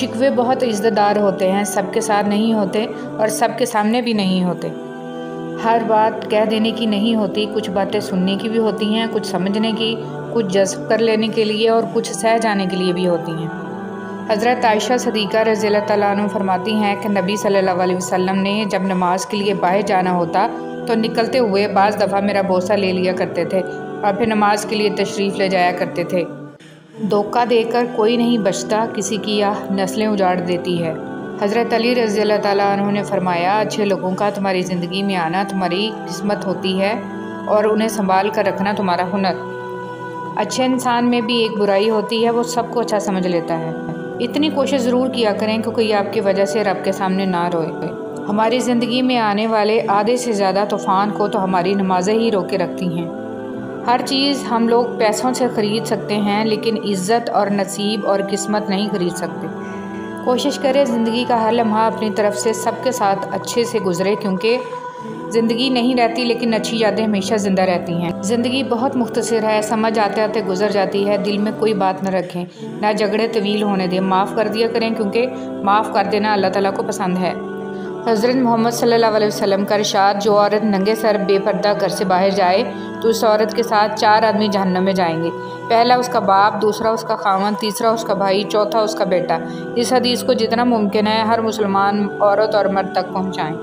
شکوے بہت عزت دار ہوتے ہیں، سب کے ساتھ نہیں ہوتے اور سب کے سامنے بھی نہیں ہوتے۔ ہر بات کہہ دینے کی نہیں ہوتی، کچھ باتیں سننے کی بھی ہوتی ہیں، کچھ سمجھنے کی، کچھ جذب کر لینے کے لیے اور کچھ سہ جانے کے لیے بھی ہوتی ہیں۔ حضرت عائشہ صدیقہ رضی اللہ تعالیٰ عنہ فرماتی ہیں کہ نبی صلی اللہ علیہ وسلم نے جب نماز کے لیے باہر جانا ہوتا تو نکلتے ہوئے بعض دفعہ میرا بوسہ لے لیا کرتے تھے اور پھر نماز کے لیے تشریف لے جایا کرتے تھے۔ دھوکہ دے کر کوئی نہیں بچتا، کسی کی نسلیں اجاڑ دیتی ہے۔ حضرت علی رضی اللہ تعالیٰ عنہ نے فرمایا، اچھے لوگوں کا تمہاری زندگی میں آنا تمہاری قسمت ہوتی ہے اور انہیں سنبھال کر رکھنا تمہارا ہنر۔ اچھے انسان میں بھی ایک برائی ہوتی ہے، وہ سب کو اچھا سمجھ لیتا ہے۔ اتنی کوشش ضرور کیا کریں کہ کوئی آپ کی وجہ سے رب کے سامنے نہ روئے۔ ہماری زندگی میں آنے والے آدھے سے زیادہ طوفان کو تو ہماری نمازیں ہی روکے رکھتی ہیں۔ ہر چیز ہم لوگ پیسوں سے خرید سکتے ہیں، لیکن عزت اور نصیب اور قسمت نہیں خرید سکتے۔ کوشش کریں زندگی کا ہر لمحہ اپنی طرف سے سب کے ساتھ اچھے سے گزرے، کیونکہ زندگی نہیں رہتی لیکن اچھی یادیں ہمیشہ زندہ رہتی ہیں۔ زندگی بہت مختصر ہے، سمجھ آتے آتے گزر جاتی ہے۔ دل میں کوئی بات نہ رکھیں، نہ جھگڑے طویل ہونے دیں، معاف کر دیا کریں، کیونکہ معاف کر دینا اللہ تعالیٰ کو پسند ہے۔ حضرت محمد صلی اللہ علیہ وسلم کا ارشاد، جو عورت ننگے سر بے پردہ گھر سے باہر جائے تو اس عورت کے ساتھ 4 آدمی جہنم میں جائیں گے، پہلا اس کا باپ، دوسرا اس کا خاوند، تیسرا اس کا بھائی، چوتھا اس کا بیٹا۔ اس حدیث کو جتنا ممکن ہے ہر مسلمان عورت اور مرد تک پہنچائیں۔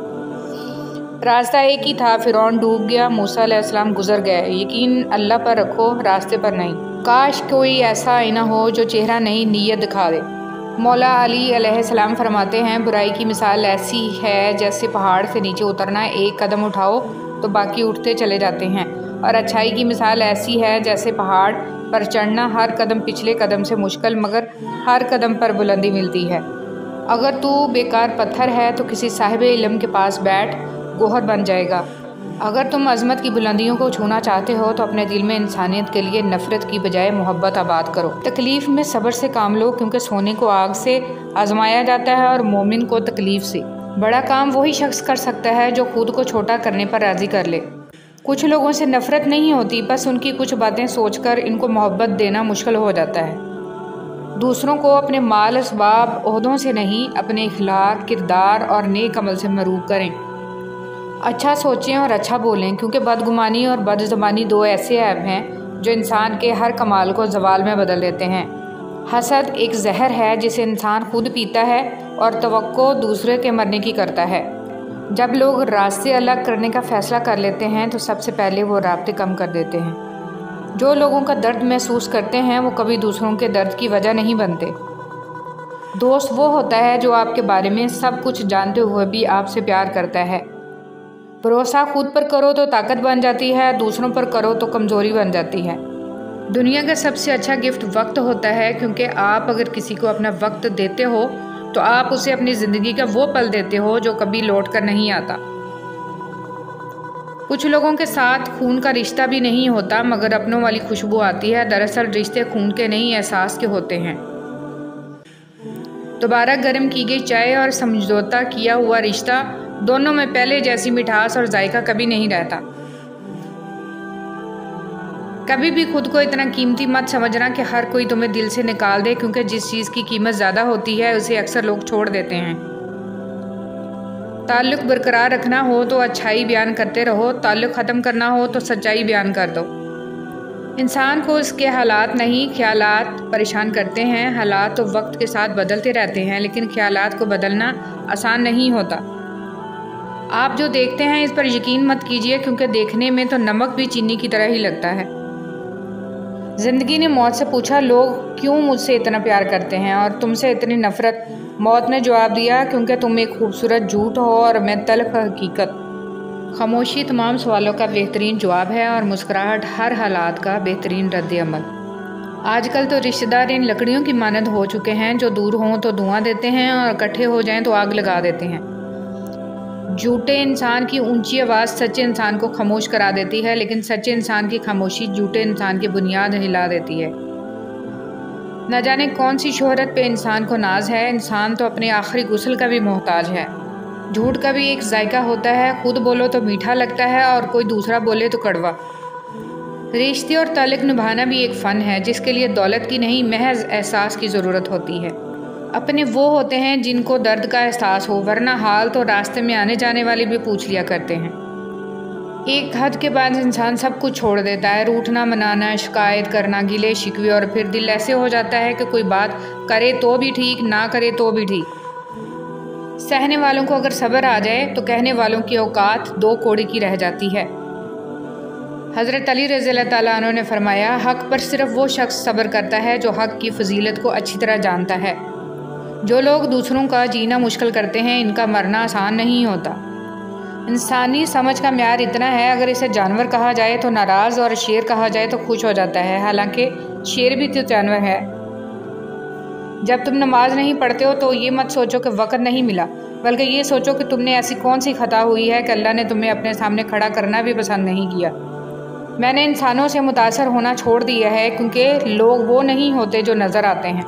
راستہ ایک ہی تھا، فرعون ڈوب گیا، موسیٰ علیہ السلام گزر گئے۔ یقین اللہ پر رکھو، راستے پر نہیں۔ کاش کوئی ایسا آئینہ ہو جو چہرہ نہیں نیت دکھا دے۔ مولا علی علیہ السلام فرماتے ہیں، برائی کی مثال ایسی ہے جیسے پہاڑ سے نیچے اترنا، ایک قدم اٹھاؤ تو باقی اٹھتے چلے جاتے ہیں، اور اچھائی کی مثال ایسی ہے جیسے پہاڑ پر چڑھنا، ہر قدم پچھلے قدم سے مشکل مگر ہر قدم پر بلندی ملتی ہے۔ اگر تو بیکار پتھر ہے تو کسی صاحب علم کے پاس بیٹھ، گوہر بن جائے گا۔ اگر تم عظمت کی بلندیوں کو چھونا چاہتے ہو تو اپنے دل میں انسانیت کے لیے نفرت کی بجائے محبت آباد کرو۔ تکلیف میں صبر سے کام لو، کیونکہ سونے کو آگ سے آزمایا جاتا ہے اور مومن کو تکلیف سے۔ بڑا کام وہی شخص کر سکتا ہے جو خود کو چھوٹا کرنے پر راضی کر لے۔ کچھ لوگوں سے نفرت نہیں ہوتی، بس ان کی کچھ باتیں سوچ کر ان کو محبت دینا مشکل ہو جاتا ہے۔ دوسروں کو اپنے مال، اسباب، عہدوں سے نہیں، اپنے اخلاق، کردار اور نیک عمل سے مرعوب کریں۔ اچھا سوچیں اور اچھا بولیں، کیونکہ بدگمانی اور بد زبانی 2 ایسے عیب ہیں جو انسان کے ہر کمال کو زوال میں بدل دیتے ہیں۔ حسد ایک زہر ہے جسے انسان خود پیتا ہے اور توقع دوسرے کے مرنے کی کرتا ہے۔ جب لوگ راستے الگ کرنے کا فیصلہ کر لیتے ہیں تو سب سے پہلے وہ رابطے کم کر دیتے ہیں۔ جو لوگوں کا درد محسوس کرتے ہیں وہ کبھی دوسروں کے درد کی وجہ نہیں بنتے۔ دوست وہ ہوتا ہے جو آپ کے بارے میں سب کچھ جانتے ہوئے بھی آپ سے پیار کرتا ہے۔ بھروسہ خود پر کرو تو طاقت بن جاتی ہے، دوسروں پر کرو تو کمزوری بن جاتی ہے۔ دنیا کا سب سے اچھا گفٹ وقت ہوتا ہے، کیونکہ آپ اگر کسی کو اپنا وقت دیتے ہو تو آپ اسے اپنی زندگی کا وہ پل دیتے ہو جو کبھی لوٹ کر نہیں آتا۔ کچھ لوگوں کے ساتھ خون کا رشتہ بھی نہیں ہوتا مگر اپنوں والی خوشبو آتی ہے، دراصل رشتے خون کے نہیں احساس کے ہوتے ہیں۔ دوبارہ گرم کی گئی چائے اور سمجھوتا کیا ہوا رشتہ، دونوں میں پہلے جیسی مٹھاس اور ذائقہ کبھی نہیں رہتا۔ کبھی بھی خود کو اتنا قیمتی مت سمجھنا کہ ہر کوئی تمہیں دل سے نکال دے، کیونکہ جس چیز کی قیمت زیادہ ہوتی ہے اسے اکثر لوگ چھوڑ دیتے ہیں۔ تعلق برقرار رکھنا ہو تو اچھائی بیان کرتے رہو، تعلق ختم کرنا ہو تو سچائی بیان کر دو۔ انسان کو اس کے حالات نہیں خیالات پریشان کرتے ہیں۔ حالات تو وقت کے ساتھ بدلتے رہتے ہیں، لیکن خیالات کو بدلنا آسان نہیں ہوتا۔ آپ جو دیکھتے ہیں اس پر یقین مت کیجیے، کیونکہ دیکھنے میں تو نمک بھی چینی کی طرح ہی لگتا ہے۔ زندگی نے موت سے پوچھا، لوگ کیوں مجھ سے اتنا پیار کرتے ہیں اور تم سے اتنی نفرت؟ موت نے جواب دیا، کیونکہ تم ایک خوبصورت جھوٹ ہو اور میں تلخ حقیقت۔ خاموشی تمام سوالوں کا بہترین جواب ہے اور مسکراہٹ ہر حالات کا بہترین رد عمل۔ آج کل تو رشتہ دار ان لکڑیوں کی مانند ہو چکے ہیں جو دور ہوں تو دھواں دیتے ہیں اور اکٹھے ہو جائیں تو آگ لگا دیتے ہیں۔ جھوٹے انسان کی اونچی آواز سچے انسان کو خاموش کرا دیتی ہے، لیکن سچے انسان کی خاموشی جھوٹے انسان کی بنیاد ہلا دیتی ہے۔ نہ جانے کون سی شہرت پہ انسان کو ناز ہے، انسان تو اپنے آخری غسل کا بھی محتاج ہے۔ جھوٹ کا بھی ایک ذائقہ ہوتا ہے، خود بولو تو میٹھا لگتا ہے اور کوئی دوسرا بولے تو کڑوا۔ رشتے اور تعلق نبھانا بھی ایک فن ہے جس کے لیے دولت کی نہیں محض احساس کی ضرورت ہوتی ہے۔ اپنے وہ ہوتے ہیں جن کو درد کا احساس ہو، ورنہ حال تو راستے میں آنے جانے والے بھی پوچھ لیا کرتے ہیں۔ ایک حد کے بعد انسان سب کچھ چھوڑ دیتا ہے، روٹھنا منانا، شکایت کرنا، گلے شکوے، اور پھر دل ایسے ہو جاتا ہے کہ کوئی بات کرے تو بھی ٹھیک، نہ کرے تو بھی ٹھیک۔ سہنے والوں کو اگر صبر آ جائے تو کہنے والوں کی اوقات دو کوڑے کی رہ جاتی ہے۔ حضرت علی رضی اللہ تعالیٰ عنہ نے فرمایا، حق پر صرف وہ شخص صبر کرتا ہے جو حق کی فضیلت کو اچھی طرح جانتا ہے۔ جو لوگ دوسروں کا جینا مشکل کرتے ہیں، ان کا مرنا آسان نہیں ہوتا۔ انسانی سمجھ کا معیار اتنا ہے، اگر اسے جانور کہا جائے تو ناراض اور شیر کہا جائے تو خوش ہو جاتا ہے، حالانکہ شیر بھی تو جانور ہے۔ جب تم نماز نہیں پڑھتے ہو تو یہ مت سوچو کہ وقت نہیں ملا، بلکہ یہ سوچو کہ تم نے ایسی کون سی خطا ہوئی ہے کہ اللہ نے تمہیں اپنے سامنے کھڑا کرنا بھی پسند نہیں کیا۔ میں نے انسانوں سے متاثر ہونا چھوڑ دیا ہے، کیونکہ لوگ وہ نہیں ہوتے جو نظر آتے ہیں۔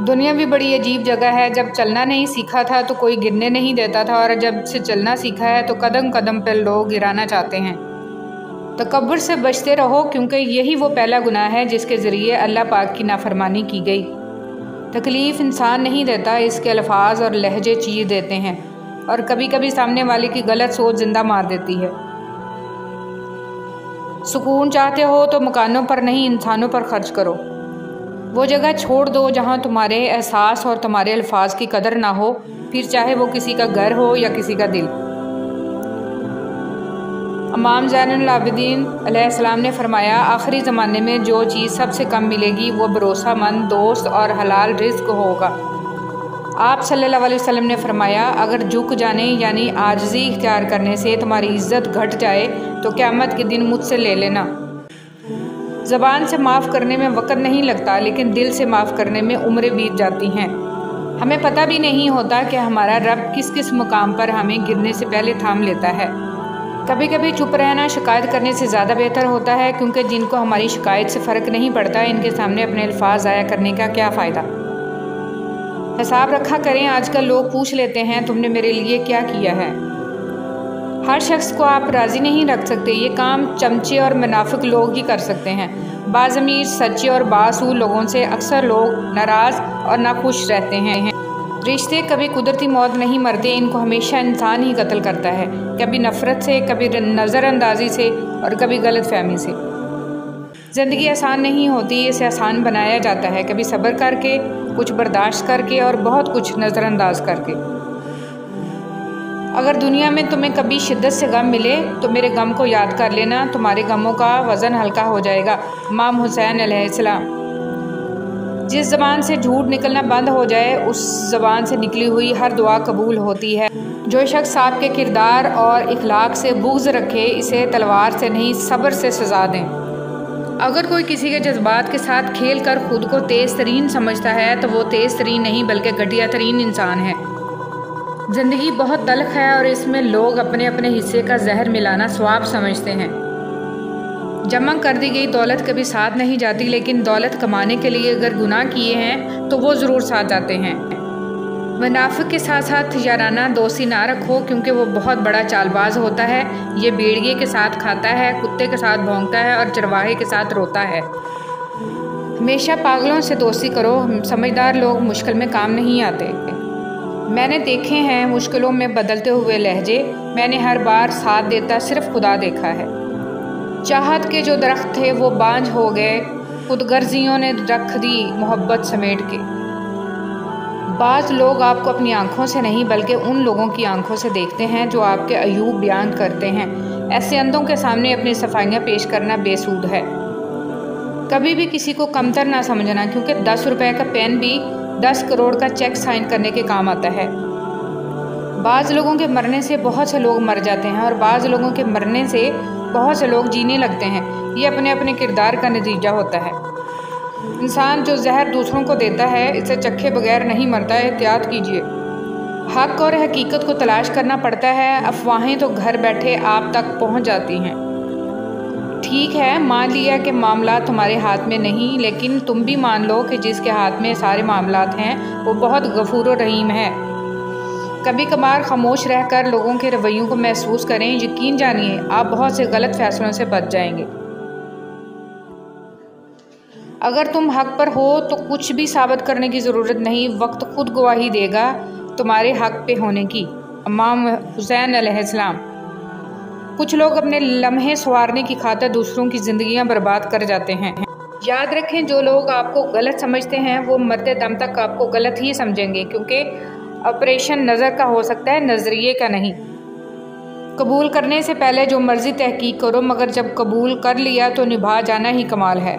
دنیا بھی بڑی عجیب جگہ ہے، جب چلنا نہیں سیکھا تھا تو کوئی گرنے نہیں دیتا تھا، اور جب سے چلنا سیکھا ہے تو قدم قدم پہ لوگ گرانا چاہتے ہیں۔ تکبر سے بچتے رہو، کیونکہ یہی وہ پہلا گناہ ہے جس کے ذریعے اللہ پاک کی نافرمانی کی گئی۔ تکلیف انسان نہیں دیتا، اس کے الفاظ اور لہجے چیر دیتے ہیں، اور کبھی کبھی سامنے والے کی غلط سوچ زندہ مار دیتی ہے۔ سکون چاہتے ہو تو مکانوں پر نہیں، انسانوں پر خرچ کرو۔ وہ جگہ چھوڑ دو جہاں تمہارے احساس اور تمہارے الفاظ کی قدر نہ ہو، پھر چاہے وہ کسی کا گھر ہو یا کسی کا دل۔ امام زین العابدین علیہ السلام نے فرمایا، آخری زمانے میں جو چیز سب سے کم ملے گی وہ بھروسہ مند دوست اور حلال رزق ہوگا۔ آپ صلی اللہ علیہ وسلم نے فرمایا، اگر جھک جانے یعنی عاجزی اختیار کرنے سے تمہاری عزت گھٹ جائے تو قیامت کے دن مجھ سے لے لینا۔ زبان سے معاف کرنے میں وقت نہیں لگتا، لیکن دل سے معاف کرنے میں عمریں بیت جاتی ہیں۔ ہمیں پتہ بھی نہیں ہوتا کہ ہمارا رب کس کس مقام پر ہمیں گرنے سے پہلے تھام لیتا ہے۔ کبھی کبھی چپ رہنا شکایت کرنے سے زیادہ بہتر ہوتا ہے، کیونکہ جن کو ہماری شکایت سے فرق نہیں پڑتا، ان کے سامنے اپنے الفاظ ضائع کرنے کا کیا فائدہ۔ حساب رکھا کریں، آج کل لوگ پوچھ لیتے ہیں تم نے میرے لیے کیا کیا ہے۔ ہر شخص کو آپ راضی نہیں رکھ سکتے، یہ کام چمچے اور منافق لوگ ہی کر سکتے ہیں۔ باضمیر سچے اور بااصول لوگوں سے اکثر لوگ ناراض اور ناخوش رہتے ہیں۔ رشتے کبھی قدرتی موت نہیں مرتے، ان کو ہمیشہ انسان ہی قتل کرتا ہے، کبھی نفرت سے، کبھی نظر اندازی سے، اور کبھی غلط فہمی سے۔ زندگی آسان نہیں ہوتی، اسے آسان بنایا جاتا ہے، کبھی صبر کر کے، کچھ برداشت کر کے، اور بہت کچھ نظر انداز کر کے۔ اگر دنیا میں تمہیں کبھی شدت سے غم ملے تو میرے غم کو یاد کر لینا، تمہارے غموں کا وزن ہلکا ہو جائے گا۔ امام حسین علیہ السلام۔ جس زبان سے جھوٹ نکلنا بند ہو جائے، اس زبان سے نکلی ہوئی ہر دعا قبول ہوتی ہے۔ جو شخص آپ کے کردار اور اخلاق سے بغض رکھے، اسے تلوار سے نہیں صبر سے سزا دیں۔ اگر کوئی کسی کے جذبات کے ساتھ کھیل کر خود کو تیز ترین سمجھتا ہے تو وہ تیز ترین نہیں بلکہ گھٹیا ترین انسان ہے۔ زندگی بہت تلخ ہے، اور اس میں لوگ اپنے اپنے حصے کا زہر ملانا ثواب سمجھتے ہیں۔ جمع کر دی گئی دولت کبھی ساتھ نہیں جاتی، لیکن دولت کمانے کے لیے اگر گناہ کیے ہیں تو وہ ضرور ساتھ جاتے ہیں۔ منافق کے ساتھ ساتھ یارانہ دوستی نہ رکھو، کیونکہ وہ بہت بڑا چال باز ہوتا ہے۔ یہ بھیڑیے کے ساتھ کھاتا ہے، کتے کے ساتھ بھونکتا ہے، اور چرواہے کے ساتھ روتا ہے۔ ہمیشہ پاگلوں سے دوستی کرو، سمجھدار لوگ مشکل میں کام نہیں آتے۔ میں نے دیکھے ہیں مشکلوں میں بدلتے ہوئے لہجے، میں نے ہر بار ساتھ دیتا صرف خدا دیکھا ہے۔ چاہت کے جو درخت تھے وہ بانجھ ہو گئے، خود غرضیوں نے رکھ دی محبت سمیٹ کے۔ بعض لوگ آپ کو اپنی آنکھوں سے نہیں بلکہ ان لوگوں کی آنکھوں سے دیکھتے ہیں جو آپ کے عیوب بیان کرتے ہیں۔ ایسے اندھوں کے سامنے اپنی صفائیاں پیش کرنا بے سود ہے۔ کبھی بھی کسی کو کمتر نہ سمجھنا، کیونکہ 10 روپے کا پین بھی 10 کروڑ کا چیک سائن کرنے کے کام آتا ہے۔ بعض لوگوں کے مرنے سے بہت سے لوگ مر جاتے ہیں، اور بعض لوگوں کے مرنے سے بہت سے لوگ جینے لگتے ہیں۔ یہ اپنے اپنے کردار کا نتیجہ ہوتا ہے۔ انسان جو زہر دوسروں کو دیتا ہے، اسے چکھے بغیر نہیں مرتا، احتیاط کیجیے۔ حق اور حقیقت کو تلاش کرنا پڑتا ہے، افواہیں تو گھر بیٹھے آپ تک پہنچ جاتی ہیں۔ ٹھیک ہے، مان لیا کہ معاملات تمہارے ہاتھ میں نہیں، لیکن تم بھی مان لو کہ جس کے ہاتھ میں سارے معاملات ہیں وہ بہت غفور و رحیم ہے۔ کبھی کبھار خاموش رہ کر لوگوں کے رویوں کو محسوس کریں، یقین جانیے آپ بہت سے غلط فیصلوں سے بچ جائیں گے۔ اگر تم حق پر ہو تو کچھ بھی ثابت کرنے کی ضرورت نہیں، وقت خود گواہی دے گا تمہارے حق پہ ہونے کی۔ امام حسین علیہ السلام۔ کچھ لوگ اپنے لمحے سنوارنے کی خاطر دوسروں کی زندگیاں برباد کر جاتے ہیں۔ یاد رکھیں، جو لوگ آپ کو غلط سمجھتے ہیں وہ مرتے دم تک آپ کو غلط ہی سمجھیں گے، کیونکہ آپریشن نظر کا ہو سکتا ہے، نظریے کا نہیں۔ قبول کرنے سے پہلے جو مرضی تحقیق کرو، مگر جب قبول کر لیا تو نبھا جانا ہی کمال ہے۔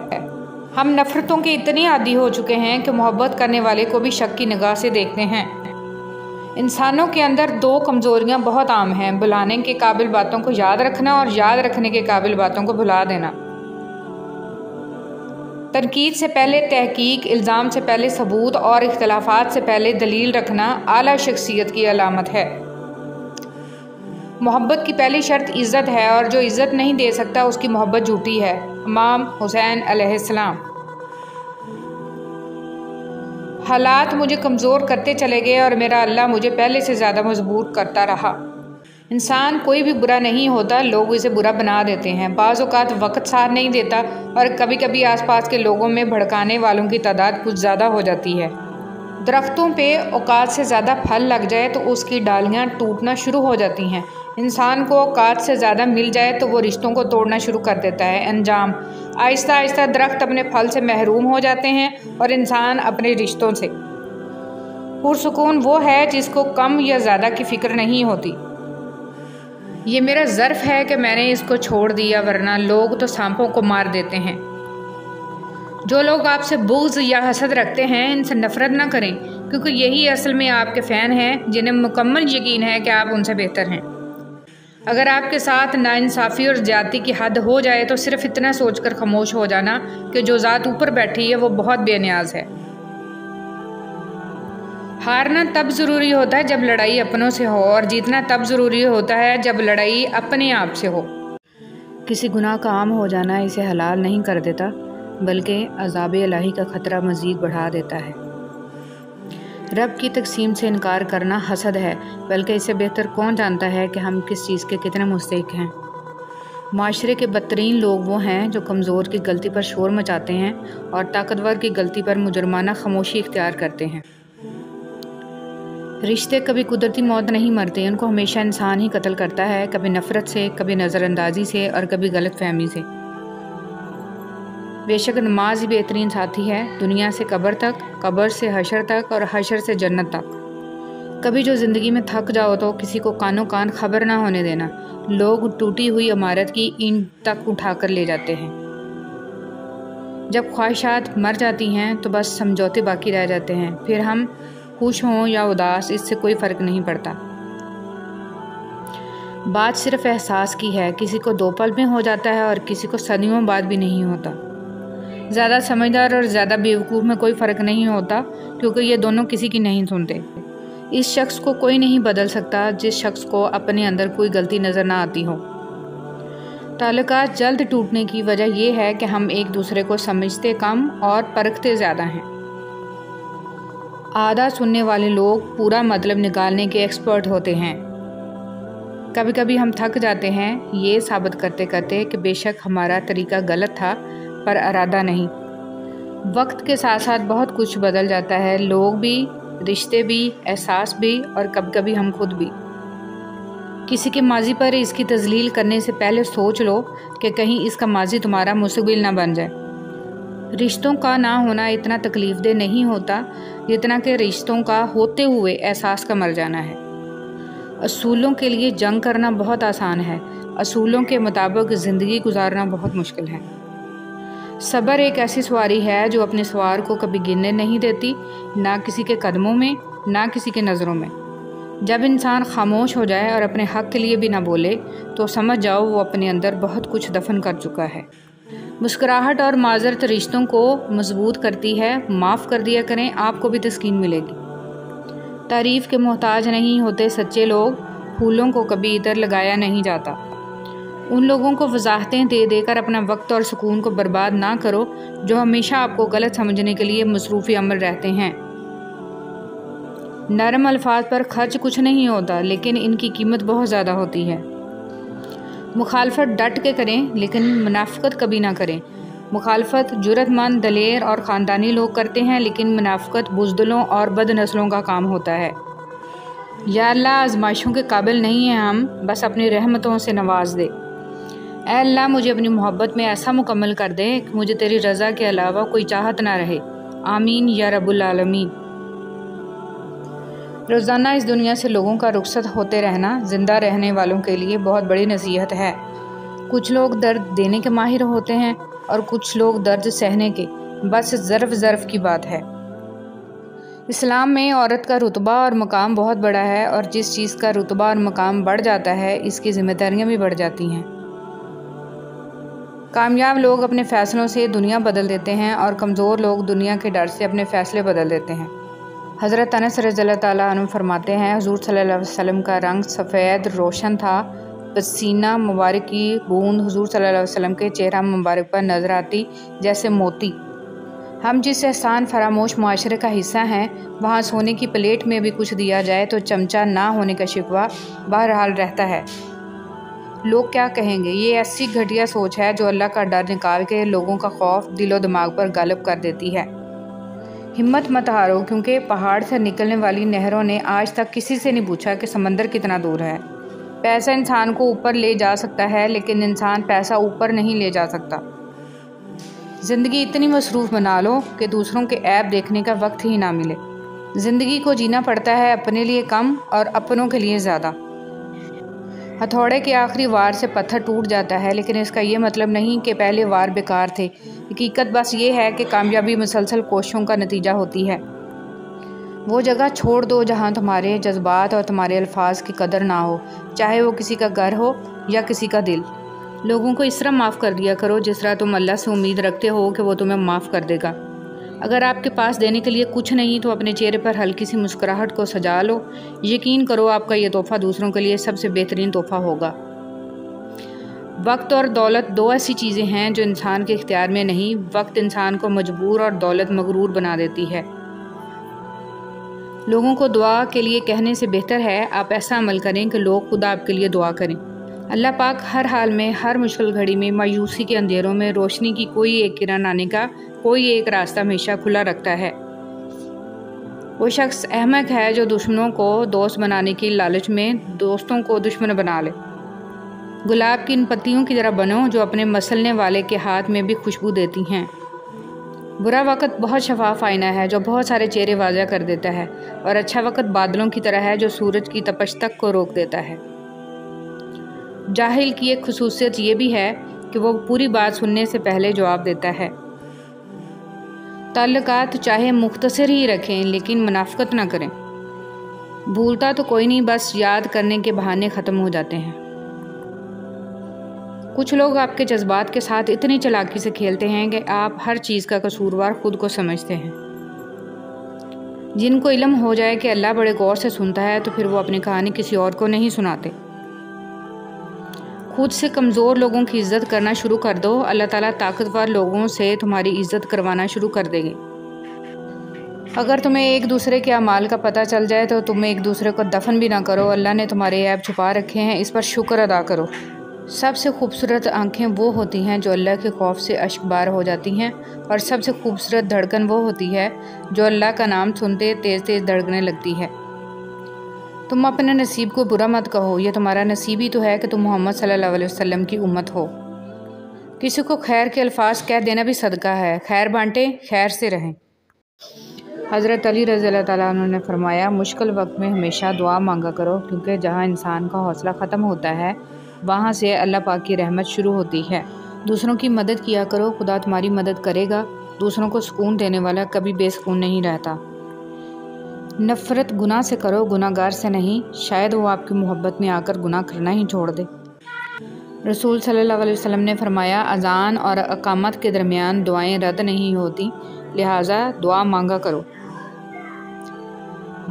ہم نفرتوں کے اتنے عادی ہو چکے ہیں کہ محبت کرنے والے کو بھی شک کی نگاہ سے دیکھتے ہیں۔ انسانوں کے اندر دو کمزوریاں بہت عام ہیں، بھلانے کے قابل باتوں کو یاد رکھنا اور یاد رکھنے کے قابل باتوں کو بھلا دینا۔ تنقید سے پہلے تحقیق، الزام سے پہلے ثبوت اور اختلافات سے پہلے دلیل رکھنا اعلیٰ شخصیت کی علامت ہے۔ محبت کی پہلی شرط عزت ہے، اور جو عزت نہیں دے سکتا اس کی محبت جھوٹی ہے۔ امام حسین علیہ السلام۔ حالات مجھے کمزور کرتے چلے گئے اور میرا اللہ مجھے پہلے سے زیادہ مضبوط کرتا رہا۔ انسان کوئی بھی برا نہیں ہوتا، لوگ اسے برا بنا دیتے ہیں۔ بعض اوقات وقت ساتھ نہیں دیتا، اور کبھی کبھی آس پاس کے لوگوں میں بھڑکانے والوں کی تعداد کچھ زیادہ ہو جاتی ہے۔ درختوں پہ اوقات سے زیادہ پھل لگ جائے تو اس کی ڈالیاں ٹوٹنا شروع ہو جاتی ہیں۔ انسان کو اوقات سے زیادہ مل جائے تو وہ رشتوں کو توڑنا شروع کر دیتا ہے۔ انجام: آہستہ آہستہ درخت اپنے پھل سے محروم ہو جاتے ہیں اور انسان اپنے رشتوں سے۔ پرسکون وہ ہے جس کو کم یا زیادہ کی فکر نہیں ہوتی۔ یہ میرا ظرف ہے کہ میں نے اس کو چھوڑ دیا، ورنہ لوگ تو سانپوں کو مار دیتے ہیں۔ جو لوگ آپ سے بغض یا حسد رکھتے ہیں، ان سے نفرت نہ کریں، کیونکہ یہی اصل میں آپ کے فین ہیں، جنہیں مکمل یقین ہے کہ آپ ان سے بہتر ہیں۔ اگر آپ کے ساتھ ناانصافی اور زیادتی کی حد ہو جائے تو صرف اتنا سوچ کر خاموش ہو جانا کہ جو ذات اوپر بیٹھی ہے وہ بہت بے نیاز ہے۔ ہارنا تب ضروری ہوتا ہے جب لڑائی اپنوں سے ہو، اور جیتنا تب ضروری ہوتا ہے جب لڑائی اپنے آپ سے ہو۔ کسی گناہ کا عام ہو جانا اسے حلال نہیں کر دیتا، بلکہ عذاب الہی کا خطرہ مزید بڑھا دیتا ہے۔ رب کی تقسیم سے انکار کرنا حسد ہے، بلکہ اسے بہتر کون جانتا ہے کہ ہم کس چیز کے کتنے مستحق ہیں۔ معاشرے کے بدترین لوگ وہ ہیں جو کمزور کی غلطی پر شور مچاتے ہیں اور طاقتور کی غلطی پر مجرمانہ خاموشی اختیار کرتے ہیں۔ رشتے کبھی قدرتی موت نہیں مرتے، ان کو ہمیشہ انسان ہی قتل کرتا ہے، کبھی نفرت سے، کبھی نظر اندازی سے، اور کبھی غلط فہمی سے۔ بے شک نماز ہی بہترین ساتھی ہے، دنیا سے قبر تک، قبر سے حشر تک، اور حشر سے جنت تک۔ کبھی جو زندگی میں تھک جاؤ تو کسی کو کانوں کان خبر نہ ہونے دینا۔ لوگ ٹوٹی ہوئی عمارت کی اینٹ تک اٹھا کر لے جاتے ہیں۔ جب خواہشات مر جاتی ہیں تو بس سمجھوتے باقی رہ جاتے ہیں، پھر ہم خوش ہوں یا اداس اس سے کوئی فرق نہیں پڑتا۔ بات صرف احساس کی ہے، کسی کو 2 پل میں ہو جاتا ہے اور کسی کو صدیوں بعد بھی نہیں ہوتا۔ زیادہ سمجھدار اور زیادہ بیوقوف میں کوئی فرق نہیں ہوتا، کیونکہ یہ دونوں کسی کی نہیں سنتے۔ اس شخص کو کوئی نہیں بدل سکتا جس شخص کو اپنے اندر کوئی غلطی نظر نہ آتی ہو۔ تعلقات جلد ٹوٹنے کی وجہ یہ ہے کہ ہم ایک دوسرے کو سمجھتے کم اور پرکھتے زیادہ ہیں۔ آدھا سننے والے لوگ پورا مطلب نکالنے کے ایکسپرٹ ہوتے ہیں۔ کبھی کبھی ہم تھک جاتے ہیں یہ ثابت کرتے کرتے کہ بے شک ہمارا طریقہ غلط تھا، پر ارادہ نہیں۔ وقت کے ساتھ ساتھ بہت کچھ بدل جاتا ہے، لوگ بھی، رشتے بھی، احساس بھی، اور کبھی کبھی ہم خود بھی۔ کسی کے ماضی پر اس کی تذلیل کرنے سے پہلے سوچ لو کہ کہیں اس کا ماضی تمہارا مستقبل نہ بن جائے۔ رشتوں کا نہ ہونا اتنا تکلیف دہ نہیں ہوتا جتنا کہ رشتوں کا ہوتے ہوئے احساس کا مر جانا ہے۔ اصولوں کے لیے جنگ کرنا بہت آسان ہے، اصولوں کے مطابق زندگی گزارنا بہت مشکل ہے۔ صبر ایک ایسی سواری ہے جو اپنے سوار کو کبھی گرنے نہیں دیتی، نہ کسی کے قدموں میں، نہ کسی کے نظروں میں۔ جب انسان خاموش ہو جائے اور اپنے حق کے لیے بھی نہ بولے تو سمجھ جاؤ وہ اپنے اندر بہت کچھ دفن کر چکا ہے۔ مسکراہٹ اور معذرت رشتوں کو مضبوط کرتی ہے، معاف کر دیا کریں، آپ کو بھی تسکین ملے گی۔ تعریف کے محتاج نہیں ہوتے سچے لوگ، پھولوں کو کبھی ادھر لگایا نہیں جاتا۔ ان لوگوں کو وضاحتیں دے دے کر اپنا وقت اور سکون کو برباد نہ کرو جو ہمیشہ آپ کو غلط سمجھنے کے لیے مصروف عمل رہتے ہیں۔ نرم الفاظ پر خرچ کچھ نہیں ہوتا، لیکن ان کی قیمت بہت زیادہ ہوتی ہے۔ مخالفت ڈٹ کے کریں، لیکن منافقت کبھی نہ کریں۔ مخالفت جرأت مند، دلیر اور خاندانی لوگ کرتے ہیں، لیکن منافقت بزدلوں اور بد نسلوں کا کام ہوتا ہے۔ یا اللہ، آزمائشوں کے قابل نہیں ہیں ہم، بس اپنی رحمتوں سے نواز دے۔ اے اللہ، مجھے اپنی محبت میں ایسا مکمل کر دے کہ مجھے تیری رضا کے علاوہ کوئی چاہت نہ رہے۔ آمین یا رب العالمین۔ روزانہ اس دنیا سے لوگوں کا رخصت ہوتے رہنا زندہ رہنے والوں کے لیے بہت بڑی نصیحت ہے۔ کچھ لوگ درد دینے کے ماہر ہوتے ہیں اور کچھ لوگ درد سہنے کے، بس ظرف کی بات ہے۔ اسلام میں عورت کا رتبہ اور مقام بہت بڑا ہے، اور جس چیز کا رتبہ اور مقام بڑھ جاتا ہے اس کی ذمہ داریاں بھی بڑھ جاتی ہیں۔ کامیاب لوگ اپنے فیصلوں سے دنیا بدل دیتے ہیں اور کمزور لوگ دنیا کے ڈر سے اپنے فیصلے بدل دیتے ہیں۔ حضرت انس رضی اللہ تعالیٰ عنہ فرماتے ہیں، حضور صلی اللہ علیہ وسلم کا رنگ سفید روشن تھا، پسینہ مبارک کی بوند حضور صلی اللہ علیہ وسلم کے چہرہ مبارک پر نظر آتی جیسے موتی۔ ہم جس احسان فراموش معاشرے کا حصہ ہیں، وہاں سونے کی پلیٹ میں بھی کچھ دیا جائے تو چمچہ نہ ہونے کا شکوہ بہرحال رہتا ہے۔ لوگ کیا کہیں گے؟ یہ ایسی گھٹیا سوچ ہے جو اللہ کا ڈر نکال کے لوگوں کا خوف دل و دماغ پر غالب کر دیتی ہے۔ ہمت مت ہارو، کیونکہ پہاڑ سے نکلنے والی نہروں نے آج تک کسی سے نہیں پوچھا کہ سمندر کتنا دور ہے۔ پیسہ انسان کو اوپر لے جا سکتا ہے، لیکن انسان پیسہ اوپر نہیں لے جا سکتا۔ زندگی اتنی مصروف بنا لو کہ دوسروں کے عیب دیکھنے کا وقت ہی نہ ملے۔ زندگی کو جینا پڑتا ہے اپنے لیے کم اور اپنوں کے لیے زیادہ۔ ہتھوڑے کے آخری وار سے پتھر ٹوٹ جاتا ہے، لیکن اس کا یہ مطلب نہیں کہ پہلے وار بیکار تھے۔ حقیقت بس یہ ہے کہ کامیابی مسلسل کوششوں کا نتیجہ ہوتی ہے۔ وہ جگہ چھوڑ دو جہاں تمہارے جذبات اور تمہارے الفاظ کی قدر نہ ہو، چاہے وہ کسی کا گھر ہو یا کسی کا دل۔ لوگوں کو اس طرح معاف کر دیا کرو جس طرح تم اللہ سے امید رکھتے ہو کہ وہ تمہیں معاف کر دے گا۔ اگر آپ کے پاس دینے کے لیے کچھ نہیں تو اپنے چہرے پر ہلکی سی مسکراہٹ کو سجا لو۔ یقین کرو آپ کا یہ تحفہ دوسروں کے لیے سب سے بہترین تحفہ ہوگا۔ وقت اور دولت دو ایسی چیزیں ہیں جو انسان کے اختیار میں نہیں۔ وقت انسان کو مجبور اور دولت مغرور بنا دیتی ہے۔ لوگوں کو دعا کے لیے کہنے سے بہتر ہے آپ ایسا عمل کریں کہ لوگ خود آپ کے لیے دعا کریں۔ اللہ پاک ہر حال میں، ہر مشکل گھڑی میں، مایوسی کے اندھیروں میں روشنی کی کوئی ایک کرن آنے کا کوئی ایک راستہ ہمیشہ کھلا رکھتا ہے۔ وہ شخص احمق ہے جو دشمنوں کو دوست بنانے کی لالچ میں دوستوں کو دشمن بنا لے۔ گلاب کی ان پتیوں کی طرح بنو جو اپنے مسلنے والے کے ہاتھ میں بھی خوشبو دیتی ہیں۔ برا وقت بہت شفاف آئینہ ہے جو بہت سارے چہرے واضح کر دیتا ہے، اور اچھا وقت بادلوں کی طرح ہے جو سورج کی تپش تک کو روک دیتا ہے۔ جاہل کی ایک خصوصیت یہ بھی ہے کہ وہ پوری بات سننے سے پہلے جواب دیتا ہے۔ تعلقات چاہے مختصر ہی رکھیں لیکن منافقت نہ کریں۔ بھولتا تو کوئی نہیں، بس یاد کرنے کے بہانے ختم ہو جاتے ہیں۔ کچھ لوگ آپ کے جذبات کے ساتھ اتنی چالاکی سے کھیلتے ہیں کہ آپ ہر چیز کا قصوروار خود کو سمجھتے ہیں۔ جن کو علم ہو جائے کہ اللہ بڑے غور سے سنتا ہے تو پھر وہ اپنی کہانی کسی اور کو نہیں سناتے۔ خود سے کمزور لوگوں کی عزت کرنا شروع کر دو، اللہ تعالیٰ طاقتور لوگوں سے تمہاری عزت کروانا شروع کر دیں گے۔ اگر تمہیں ایک دوسرے کے اعمال کا پتہ چل جائے تو تم ایک دوسرے کو دفن بھی نہ کرو۔ اللہ نے تمہارے عیب چھپا رکھے ہیں، اس پر شکر ادا کرو۔ سب سے خوبصورت آنکھیں وہ ہوتی ہیں جو اللہ کے خوف سے اشک بار ہو جاتی ہیں، اور سب سے خوبصورت دھڑکن وہ ہوتی ہے جو اللہ کا نام سنتے تیز تیز دھڑکنے لگتی ہے۔ تم اپنے نصیب کو برا مت کہو، یہ تمہارا نصیب ہی تو ہے کہ تم محمد صلی اللہ علیہ وسلم کی امت ہو۔ کسی کو خیر کے الفاظ کہہ دینا بھی صدقہ ہے۔ خیر بانٹیں، خیر سے رہیں۔ حضرت علی رضی اللہ تعالیٰ عنہ نے فرمایا، مشکل وقت میں ہمیشہ دعا مانگا کرو، کیونکہ جہاں انسان کا حوصلہ ختم ہوتا ہے وہاں سے اللہ پاک کی رحمت شروع ہوتی ہے۔ دوسروں کی مدد کیا کرو، خدا تمہاری مدد کرے گا۔ دوسروں کو سکون دینے والا کبھی بے سکون نہیں رہتا۔ نفرت گناہ سے کرو، گناہ گار سے نہیں، شاید وہ آپ کی محبت میں آ کر گناہ کرنا ہی چھوڑ دے۔ رسول صلی اللہ علیہ وسلم نے فرمایا، اذان اور اقامت کے درمیان دعائیں رد نہیں ہوتی، لہٰذا دعا مانگا کرو۔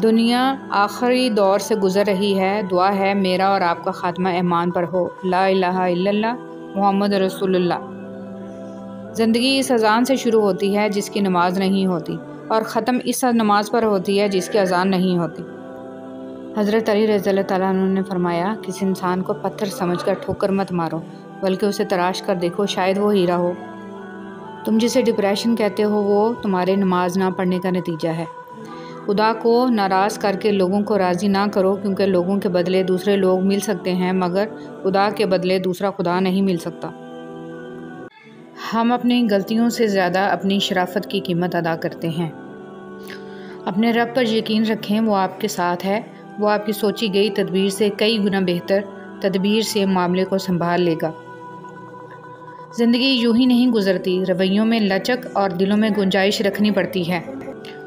دنیا آخری دور سے گزر رہی ہے، دعا ہے میرا اور آپ کا خاتمہ ایمان پر ہو، لا الہ الا اللہ محمد رسول اللہ۔ زندگی اس اذان سے شروع ہوتی ہے جس کی نماز نہیں ہوتی، اور ختم اس نماز پر ہوتی ہے جس کی اذان نہیں ہوتی۔ حضرت علی رضی اللہ تعالیٰ عنہ نے فرمایا، کسی انسان کو پتھر سمجھ کر ٹھوکر مت مارو، بلکہ اسے تراش کر دیکھو، شاید وہ ہیرا ہو۔ تم جسے ڈپریشن کہتے ہو وہ تمہارے نماز نہ پڑھنے کا نتیجہ ہے۔ خدا کو ناراض کر کے لوگوں کو راضی نہ کرو، کیونکہ لوگوں کے بدلے دوسرے لوگ مل سکتے ہیں مگر خدا کے بدلے دوسرا خدا نہیں مل سکتا۔ ہم اپنی غلطیوں سے زیادہ اپنی شرافت کی قیمت ادا کرتے ہیں۔ اپنے رب پر یقین رکھیں، وہ آپ کے ساتھ ہے۔ وہ آپ کی سوچی گئی تدبیر سے کئی گنا بہتر تدبیر سے معاملے کو سنبھال لے گا۔ زندگی یوں ہی نہیں گزرتی، رویوں میں لچک اور دلوں میں گنجائش رکھنی پڑتی ہے۔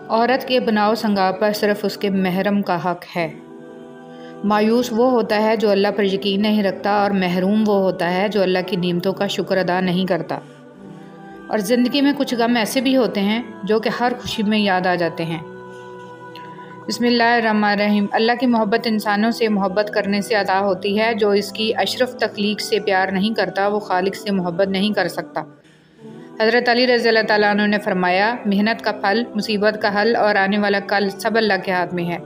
عورت کے بناؤ سنگار پر صرف اس کے محرم کا حق ہے۔ مایوس وہ ہوتا ہے جو اللہ پر یقین نہیں رکھتا، اور محروم وہ ہوتا ہے جو اللہ کی نعمتوں کا شکر ادا نہیں کرتا۔ اور زندگی میں کچھ غم ایسے بھی ہوتے ہیں جو کہ ہر خوشی میں یاد آ جاتے ہیں۔ بسم اللہ الرحمن الرحیم۔ اللہ کی محبت انسانوں سے محبت کرنے سے عطا ہوتی ہے۔ جو اس کی اشرف تخلیق سے پیار نہیں کرتا وہ خالق سے محبت نہیں کر سکتا۔ حضرت علی رضی اللہ تعالیٰ عنہ نے فرمایا، محنت کا پھل، مصیبت کا حل اور آنے والا کل سب اللہ کے ہاتھ میں ہے۔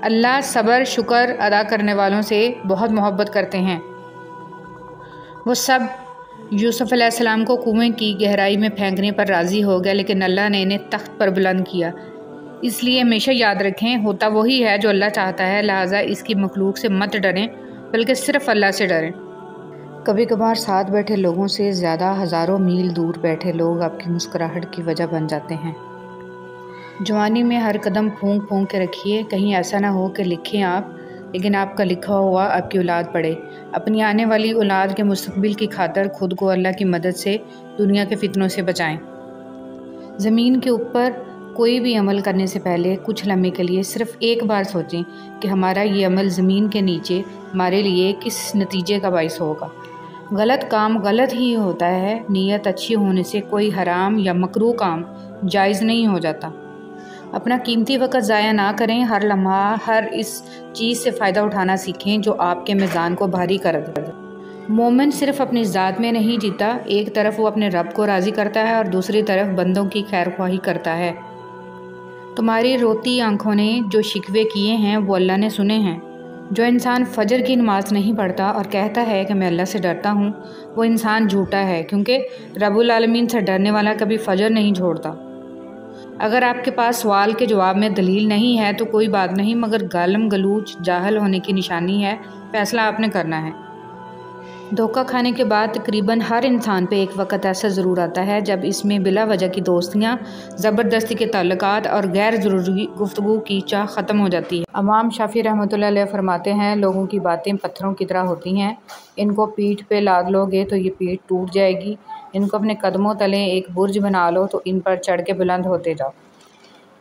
اللہ صبر شکر ادا کرنے والوں سے بہت محبت کرتے ہیں۔ وہ سب یوسف علیہ السلام کو کنویں کی گہرائی میں پھینکنے پر راضی ہو گئے، لیکن اللہ نے انہیں تخت پر بلند کیا۔ اس لیے ہمیشہ یاد رکھیں، ہوتا وہی ہے جو اللہ چاہتا ہے، لہٰذا اس کی مخلوق سے مت ڈریں بلکہ صرف اللہ سے ڈریں۔ کبھی کبھار ساتھ بیٹھے لوگوں سے زیادہ ہزاروں میل دور بیٹھے لوگ آپ کی مسکراہٹ کی وجہ بن جاتے ہیں۔ جوانی میں ہر قدم پھونک پھونک کے رکھیے، کہیں ایسا نہ ہو کہ لکھیں آپ لیکن آپ کا لکھا ہوا آپ کی اولاد پڑھے۔ اپنی آنے والی اولاد کے مستقبل کی خاطر خود کو اللہ کی مدد سے دنیا کے فتنوں سے بچائیں۔ زمین کے اوپر کوئی بھی عمل کرنے سے پہلے کچھ لمحے کے لیے صرف ایک بار سوچیں کہ ہمارا یہ عمل زمین کے نیچے ہمارے لیے کس نتیجے کا باعث ہوگا۔ غلط کام غلط ہی ہوتا ہے، نیت اچھی ہونے سے کوئی حرام یا مکروہ کام جائز نہیں ہو جاتا۔ اپنا قیمتی وقت ضائع نہ کریں، ہر لمحہ ہر اس چیز سے فائدہ اٹھانا سیکھیں جو آپ کے میزان کو بھاری کر دے۔ مومن صرف اپنی ذات میں نہیں جیتا، ایک طرف وہ اپنے رب کو راضی کرتا ہے اور دوسری طرف بندوں کی خیر خواہی کرتا ہے۔ تمہاری روتی آنکھوں نے جو شکوے کیے ہیں وہ اللہ نے سنے ہیں۔ جو انسان فجر کی نماز نہیں پڑھتا اور کہتا ہے کہ میں اللہ سے ڈرتا ہوں، وہ انسان جھوٹا ہے، کیونکہ رب العالمین سے ڈرنے والا کبھی فجر نہیں چھوڑتا۔ اگر آپ کے پاس سوال کے جواب میں دلیل نہیں ہے تو کوئی بات نہیں، مگر گالم گلوچ جاہل ہونے کی نشانی ہے، فیصلہ آپ نے کرنا ہے۔ دھوکہ کھانے کے بعد تقریباً ہر انسان پہ ایک وقت ایسا ضرور آتا ہے جب اس میں بلا وجہ کی دوستیاں، زبردستی کے تعلقات اور غیر ضروری گفتگو کی چاہ ختم ہو جاتی ہے۔ امام شافعی رحمۃ اللہ علیہ فرماتے ہیں، لوگوں کی باتیں پتھروں کی طرح ہوتی ہیں، ان کو پیٹھ پہ لاد لو گے تو یہ پیٹھ ٹوٹ جائے گی، ان کو اپنے قدموں تلے ایک برج بنا لو تو ان پر چڑھ کے بلند ہوتے جاؤ۔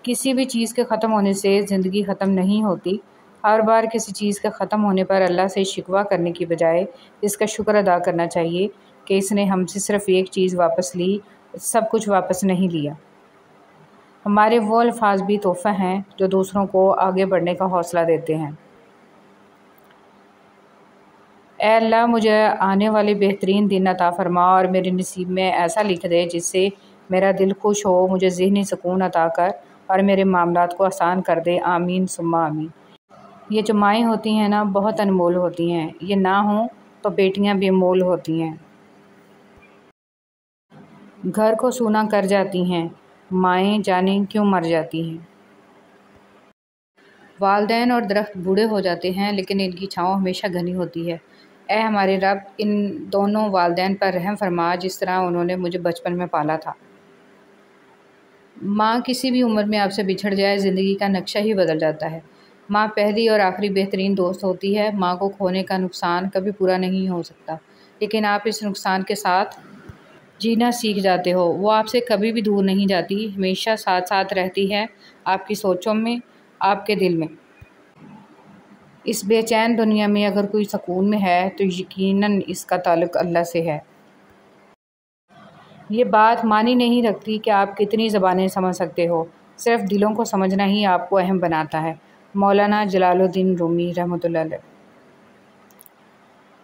کسی بھی چیز کے ختم ہونے سے زندگی ختم نہیں ہوتی۔ ہر بار کسی چیز کے ختم ہونے پر اللہ سے شکوہ کرنے کی بجائے اس کا شکر ادا کرنا چاہیے کہ اس نے ہم سے صرف ایک چیز واپس لی، سب کچھ واپس نہیں لیا۔ ہمارے وہ الفاظ بھی تحفہ ہیں جو دوسروں کو آگے بڑھنے کا حوصلہ دیتے ہیں۔ اے اللہ، مجھے آنے والے بہترین دن عطا فرما اور میرے نصیب میں ایسا لکھ دے جس سے میرا دل خوش ہو، مجھے ذہنی سکون عطا کر اور میرے معاملات کو آسان کر دے۔ آمین ثم آمین۔ یہ جو مائیں ہوتی ہیں نا، بہت انمول ہوتی ہیں، یہ نہ ہوں تو بیٹیاں بے مول ہوتی ہیں۔ گھر کو سونا کر جاتی ہیں، مائیں جانیں کیوں مر جاتی ہیں۔ والدین اور درخت بوڑھے ہو جاتے ہیں لیکن ان کی چھاؤں ہمیشہ گھنی ہوتی ہے۔ اے ہمارے رب، ان دونوں والدین پر رحم فرما جس طرح انہوں نے مجھے بچپن میں پالا تھا۔ ماں کسی بھی عمر میں آپ سے بچھڑ جائے زندگی کا نقشہ ہی بدل جاتا ہے۔ ماں پہلی اور آخری بہترین دوست ہوتی ہے۔ ماں کو کھونے کا نقصان کبھی پورا نہیں ہو سکتا، لیکن آپ اس نقصان کے ساتھ جینا سیکھ جاتے ہو۔ وہ آپ سے کبھی بھی دور نہیں جاتی، ہمیشہ ساتھ ساتھ رہتی ہے، آپ کی سوچوں میں، آپ کے دل میں۔ اس بے چین دنیا میں اگر کوئی سکون میں ہے تو یقیناً اس کا تعلق اللہ سے ہے۔ یہ بات معنی نہیں رکھتی کہ آپ کتنی زبانیں سمجھ سکتے ہو، صرف دلوں کو سمجھنا ہی آپ کو اہم بناتا ہے۔ مولانا جلال الدین رومی رحمۃ اللہ علیہ۔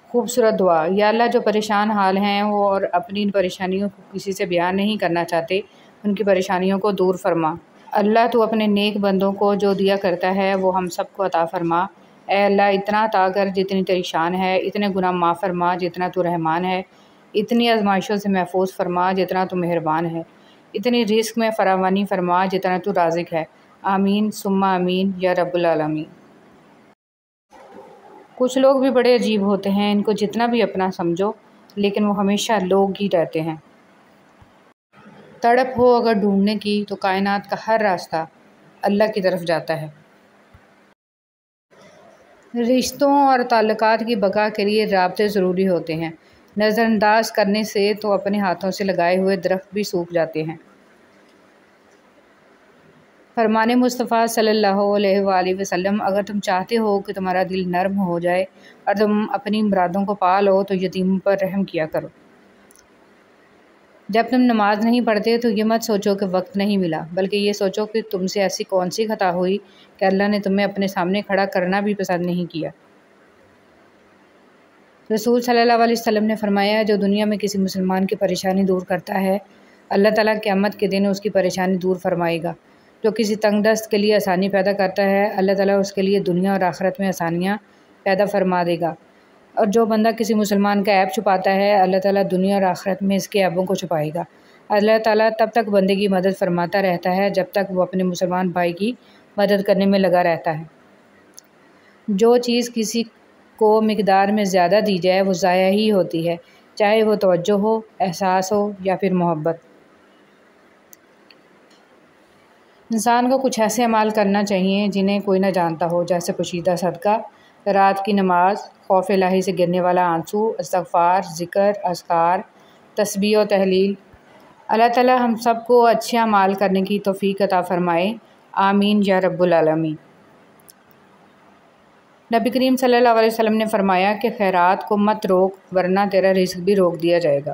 خوبصورت دعا۔ یا اللہ، جو پریشان حال ہیں وہ اور اپنی ان پریشانیوں کو کسی سے بیان نہیں کرنا چاہتے، ان کی پریشانیوں کو دور فرما۔ اللہ، تو اپنے نیک بندوں کو جو دیا کرتا ہے وہ ہم سب کو عطا فرما۔ اے اللہ، اتنا عطا کر جتنی تیری شان ہے، اتنے گناہ معاف فرما جتنا تو رحمان ہے، اتنی آزمائشوں سے محفوظ فرما جتنا تو مہربان ہے، اتنی رزق میں فراوانی فرما جتنا تو رازق ہے۔ آمین ثم آمین یا رب العالمین۔ کچھ لوگ بھی بڑے عجیب ہوتے ہیں، ان کو جتنا بھی اپنا سمجھو لیکن وہ ہمیشہ لوگ ہی رہتے ہیں۔ تڑپ ہو اگر ڈھونڈنے کی تو کائنات کا ہر راستہ اللہ کی طرف جاتا ہے۔ رشتوں اور تعلقات کی بقا کے لیے رابطے ضروری ہوتے ہیں، نظر انداز کرنے سے تو اپنے ہاتھوں سے لگائے ہوئے درخت بھی سوکھ جاتے ہیں۔ فرمان مصطفیٰ صلی اللہ علیہ وآلہ وسلم، اگر تم چاہتے ہو کہ تمہارا دل نرم ہو جائے اور تم اپنی مرادوں کو پا لو تو یتیموں پر رحم کیا کرو۔ جب تم نماز نہیں پڑھتے تو یہ مت سوچو کہ وقت نہیں ملا، بلکہ یہ سوچو کہ تم سے ایسی کون سی خطا ہوئی کہ اللہ نے تمہیں اپنے سامنے کھڑا کرنا بھی پسند نہیں کیا۔ رسول صلی اللہ علیہ وسلم نے فرمایا، جو دنیا میں کسی مسلمان کی پریشانی دور کرتا ہے، اللہ تعالیٰ قیامت کے دن اس کی پریشانی دور فرمائے گا۔ جو کسی تنگ دست کے لیے آسانی پیدا کرتا ہے، اللہ تعالیٰ اس کے لیے دنیا اور آخرت میں آسانیاں پیدا فرما دے گا۔ اور جو بندہ کسی مسلمان کا عیب چھپاتا ہے، اللہ تعالیٰ دنیا اور آخرت میں اس کے عیبوں کو چھپائے گا۔ اللہ تعالیٰ تب تک بندے کی مدد فرماتا رہتا ہے جب تک وہ اپنے مسلمان بھائی کی مدد کرنے میں لگا رہتا ہے۔ جو چیز کسی کو مقدار میں زیادہ دی جائے وہ ضائع ہی ہوتی ہے، چاہے وہ توجہ ہو، احساس ہو یا پھر محبت۔ انسان کو کچھ ایسے اعمال کرنا چاہیے جنہیں کوئی نہ جانتا ہو، جیسے پوشیدہ صدقہ، رات کی نماز، خوف الہی سے گرنے والا آنسو، استغفار، ذکر، اذکار، تسبیح و تحلیل۔ اللہ تعالیٰ ہم سب کو اچھے اعمال کرنے کی توفیق عطا فرمائے، آمین یا رب العالمین۔ نبی کریم صلی اللہ علیہ وسلم نے فرمایا کہ خیرات کو مت روک ورنہ تیرا رزق بھی روک دیا جائے گا۔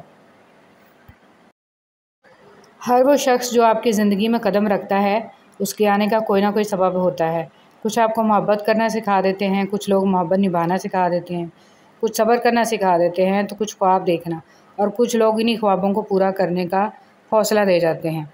ہر وہ شخص جو آپ کی زندگی میں قدم رکھتا ہے، اس کے آنے کا کوئی نہ کوئی سبب ہوتا ہے۔ کچھ آپ کو محبت کرنا سکھا دیتے ہیں، کچھ لوگ محبت نبھانا سکھا دیتے ہیں، کچھ صبر کرنا سکھا دیتے ہیں تو کچھ خواب دیکھنا، اور کچھ لوگ انہی خوابوں کو پورا کرنے کا حوصلہ دے جاتے ہیں۔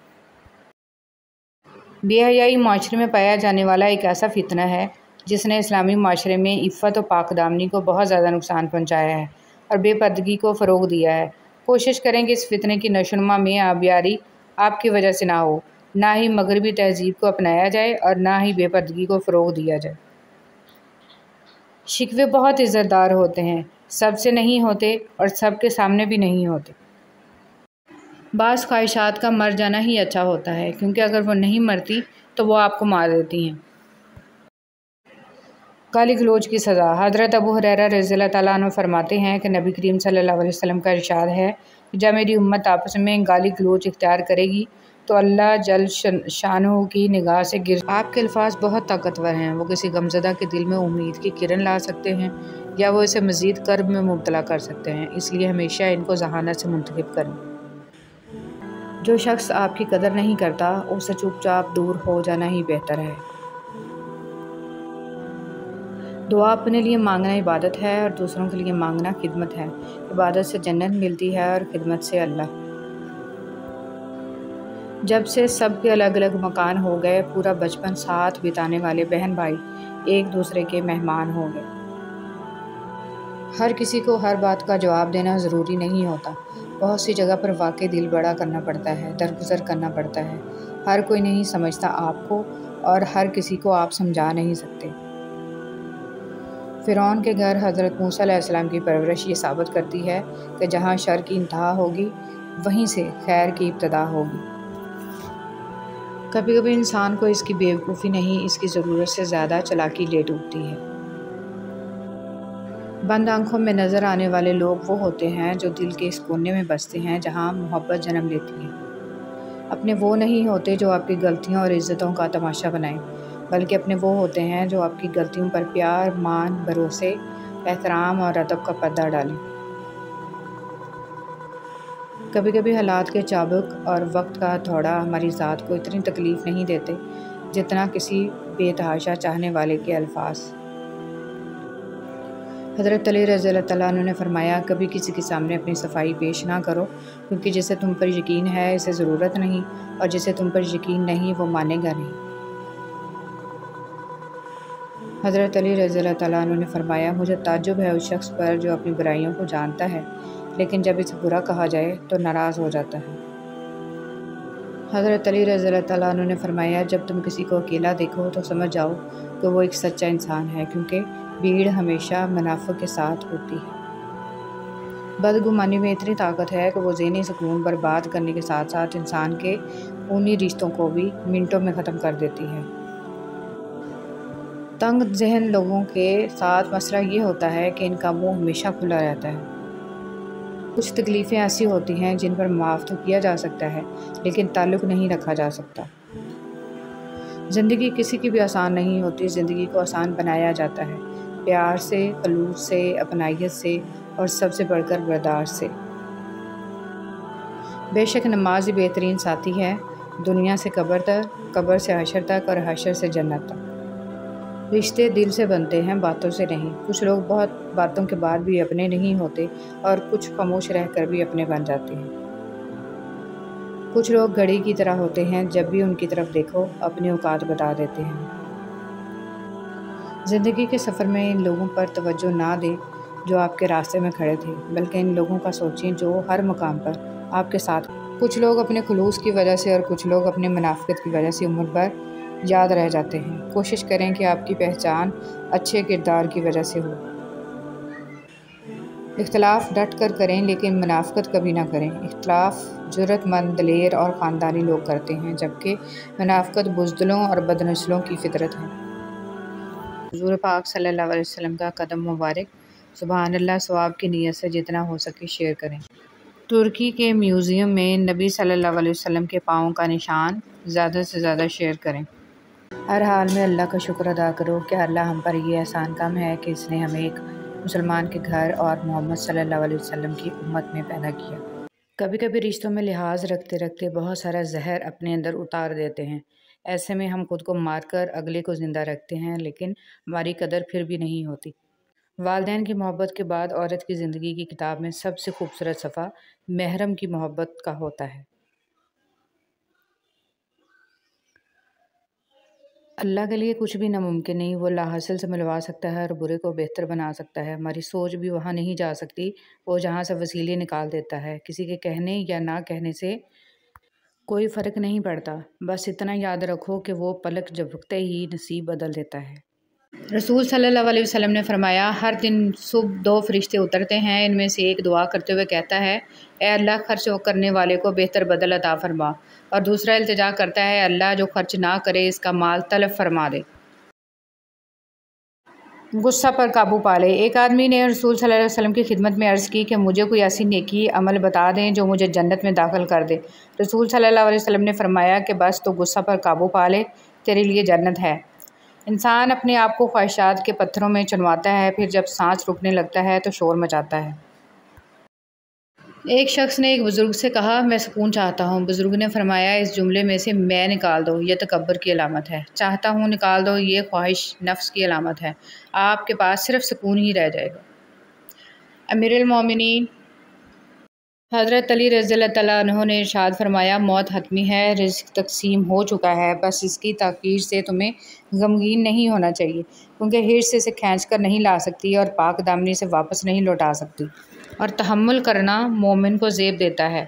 بے حیائی معاشرے میں پایا جانے والا ایک ایسا فتنہ ہے جس نے اسلامی معاشرے میں عفت و پاک دامنی کو بہت زیادہ نقصان پہنچایا ہے اور بے پردگی کو فروغ دیا ہے۔ کوشش کریں کہ اس فتنے کی نشو و نما میں آبیاری آپ کی وجہ سے نہ ہو، نہ ہی مغربی تہذیب کو اپنایا جائے اور نہ ہی بے پردگی کو فروغ دیا جائے۔ شکوے بہت عزت دار ہوتے ہیں، سب سے نہیں ہوتے اور سب کے سامنے بھی نہیں ہوتے۔ بعض خواہشات کا مر جانا ہی اچھا ہوتا ہے، کیونکہ اگر وہ نہیں مرتی تو وہ آپ کو مار دیتی ہیں۔ گالی گلوچ کی سزا۔ حضرت ابو ہریرہ رضی اللہ تعالیٰ عنہ فرماتے ہیں کہ نبی کریم صلی اللہ علیہ وسلم کا ارشاد ہے کہ جب میری امت آپس میں گالی گلوچ اختیار کرے گی تو اللہ جل شانہ کی نگاہ سے گر۔ آپ کے الفاظ بہت طاقتور ہیں، وہ کسی غمزدہ کے دل میں امید کی کرن لا سکتے ہیں یا وہ اسے مزید کرب میں مبتلا کر سکتے ہیں، اس لیے ہمیشہ ان کو ذہانت سے منتخب کریں۔ جو شخص آپ کی قدر نہیں کرتا، اس سے چپ چاپ دور ہو جانا ہی بہتر ہے۔ دعا اپنے لیے مانگنا عبادت ہے اور دوسروں کے لیے مانگنا خدمت ہے۔ عبادت سے جنت ملتی ہے اور خدمت سے اللہ۔ جب سے سب کے الگ الگ مکان ہو گئے، پورا بچپن ساتھ بتانے والے بہن بھائی ایک دوسرے کے مہمان ہو گئے۔ ہر کسی کو ہر بات کا جواب دینا ضروری نہیں ہوتا، بہت سی جگہ پر واقعی دل بڑا کرنا پڑتا ہے، درگزر کرنا پڑتا ہے۔ ہر کوئی نہیں سمجھتا آپ کو اور ہر کسی کو آپ سمجھا نہیں سکتے۔ فرعون کے گھر حضرت موسیٰ علیہ السلام کی پرورش یہ ثابت کرتی ہے کہ جہاں شر کی انتہا ہوگی وہیں سے خیر کی ابتدا ہوگی۔ کبھی کبھی انسان کو اس کی بیوقوفی نہیں، اس کی ضرورت سے زیادہ چالاکی لے ڈوبتی ہے۔ بند آنکھوں میں نظر آنے والے لوگ وہ ہوتے ہیں جو دل کے اس کونے میں بستے ہیں جہاں محبت جنم لیتی ہے۔ اپنے وہ نہیں ہوتے جو آپ کی غلطیوں اور عزتوں کا تماشا بنائیں، بلکہ اپنے وہ ہوتے ہیں جو آپ کی غلطیوں پر پیار، مان، بھروسے، احترام اور ادب کا پردہ ڈالیں۔ کبھی کبھی حالات کے چابک اور وقت کا ہتھوڑا ہماری ذات کو اتنی تکلیف نہیں دیتے جتنا کسی بے تحاشا چاہنے والے کے الفاظ۔ حضرت علی رضی اللہ تعالیٰ عنہ نے فرمایا، کبھی کسی کے سامنے اپنی صفائی پیش نہ کرو، کیونکہ جسے تم پر یقین ہے اسے ضرورت نہیں، اور جسے تم پر یقین نہیں وہ مانے گا نہیں۔ حضرت علی رضی اللہ تعالیٰ عنہ نے فرمایا، مجھے تعجب ہے اس شخص پر جو اپنی برائیوں کو جانتا ہے لیکن جب اسے برا کہا جائے تو ناراض ہو جاتا ہے۔ حضرت علی رضی اللہ تعالیٰ عنہ نے فرمایا، جب تم کسی کو اکیلا دیکھو تو سمجھ جاؤ کہ وہ ایک سچا انسان ہے، کیونکہ بھیڑ ہمیشہ منافع کے ساتھ ہوتی ہے۔ بدگمانی میں اتنی طاقت ہے کہ وہ ذہنی سکون برباد کرنے کے ساتھ ساتھ انسان کے خونی رشتوں کو بھی منٹوں میں ختم کر دیتی ہے۔ تنگ ذہن لوگوں کے ساتھ مسئلہ یہ ہوتا ہے کہ ان کا منہ ہمیشہ کھلا رہتا ہے۔ کچھ تکلیفیں ایسی ہوتی ہیں جن پر معاف تو کیا جا سکتا ہے، لیکن تعلق نہیں رکھا جا سکتا۔ زندگی کسی کی بھی آسان نہیں ہوتی، زندگی کو آسان بنایا جاتا ہے پیار سے، خلوص سے، اپنائیت سے اور سب سے بڑھ کر برداشت سے۔ بے شک نماز ہی بہترین ساتھی ہے، دنیا سے قبر تک، قبر سے حشر تک اور حشر سے جنت تک۔ رشتے دل سے بنتے ہیں، باتوں سے نہیں۔ کچھ لوگ بہت باتوں کے بعد بھی اپنے نہیں ہوتے اور کچھ خاموش رہ کر بھی اپنے بن جاتے ہیں۔ کچھ لوگ گھڑی کی طرح ہوتے ہیں، جب بھی ان کی طرف دیکھو اپنی اوقات بتا دیتے ہیں۔ زندگی کے سفر میں ان لوگوں پر توجہ نہ دیں جو آپ کے راستے میں کھڑے تھے، بلکہ ان لوگوں کا سوچیں جو ہر مقام پر آپ کے ساتھ۔ کچھ لوگ اپنے خلوص کی وجہ سے اور کچھ لوگ اپنے منافقت کی وجہ سے عمر بھر یاد رہ جاتے ہیں۔ کوشش کریں کہ آپ کی پہچان اچھے کردار کی وجہ سے ہو۔ اختلاف ڈٹ کر کریں، لیکن منافقت کبھی نہ کریں۔ اختلاف جرأت مند، دلیر اور خاندانی لوگ کرتے ہیں، جبکہ منافقت بزدلوں اور بدنسلوں کی فطرت ہے۔ حضور پاک صلی اللہ علیہ وسلم کا قدم مبارک۔ سبحان اللہ، ثواب کی نیت سے جتنا ہو سکے شیئر کریں۔ ترکی کے میوزیم میں نبی صلی اللہ علیہ وسلم کے پاؤں کا نشان، زیادہ سے زیادہ شیئر کریں۔ ہر حال میں اللہ کا شکر ادا کرو کہ اللہ ہم پر یہ احسان کم ہے کہ اس نے ہمیں ایک مسلمان کے گھر اور محمد صلی اللہ علیہ وسلم کی امت میں پیدا کیا۔ کبھی کبھی رشتوں میں لحاظ رکھتے رکھتے بہت سارا زہر اپنے اندر اتار دیتے ہیں۔ ایسے میں ہم خود کو مار کر اگلے کو زندہ رکھتے ہیں، لیکن ہماری قدر پھر بھی نہیں ہوتی۔ والدین کی محبت کے بعد عورت کی زندگی کی کتاب میں سب سے خوبصورت صفحہ محرم کی محبت کا ہوتا ہے۔ اللہ کے لیے کچھ بھی ناممکن نہیں، وہ لاحاصل سے ملوا سکتا ہے اور برے کو بہتر بنا سکتا ہے۔ ہماری سوچ بھی وہاں نہیں جا سکتی، وہ جہاں سے وسیلے نکال دیتا ہے۔ کسی کے کہنے یا نہ کہنے سے کوئی فرق نہیں پڑتا، بس اتنا یاد رکھو کہ وہ پلک جھپکتے ہی نصیب بدل دیتا ہے۔ رسول صلی اللہ علیہ وسلم نے فرمایا، ہر دن صبح 2 فرشتے اترتے ہیں، ان میں سے ایک دعا کرتے ہوئے کہتا ہے، اے اللہ خرچ کرنے والے کو بہتر بدل عطا فرما، اور دوسرا التجا کرتا ہے، اللہ جو خرچ نہ کرے اس کا مال تلف فرما دے۔ غصہ پر قابو پا لے۔ ایک آدمی نے رسول صلی اللہ علیہ وسلم کی خدمت میں عرض کی کہ مجھے کوئی ایسی نیکی عمل بتا دیں جو مجھے جنت میں داخل کر دے۔ رسول صلی اللہ علیہ وسلم نے فرمایا کہ بس تو غصہ پر قابو پا لے، تیرے لیے جنت ہے۔ انسان اپنے آپ کو خواہشات کے پتھروں میں چنواتا ہے، پھر جب سانس رکنے لگتا ہے تو شور مچاتا ہے۔ ایک شخص نے ایک بزرگ سے کہا، میں سکون چاہتا ہوں۔ بزرگ نے فرمایا، اس جملے میں سے میں نکال دو، یہ تکبر کی علامت ہے۔ چاہتا ہوں نکال دو، یہ خواہش نفس کی علامت ہے۔ آپ کے پاس صرف سکون ہی رہ جائے گا۔ امیر المومنین حضرت علی رضی اللہ تعالیٰ عنہ نے ارشاد فرمایا، موت حتمی ہے، رزق تقسیم ہو چکا ہے، بس اس کی تاخیر سے تمہیں غمگین نہیں ہونا چاہیے، کیونکہ حرص اسے کھینچ کر نہیں لا سکتی اور پاک دامنی سے واپس نہیں لوٹا سکتی، اور تحمل کرنا مومن کو زیب دیتا ہے۔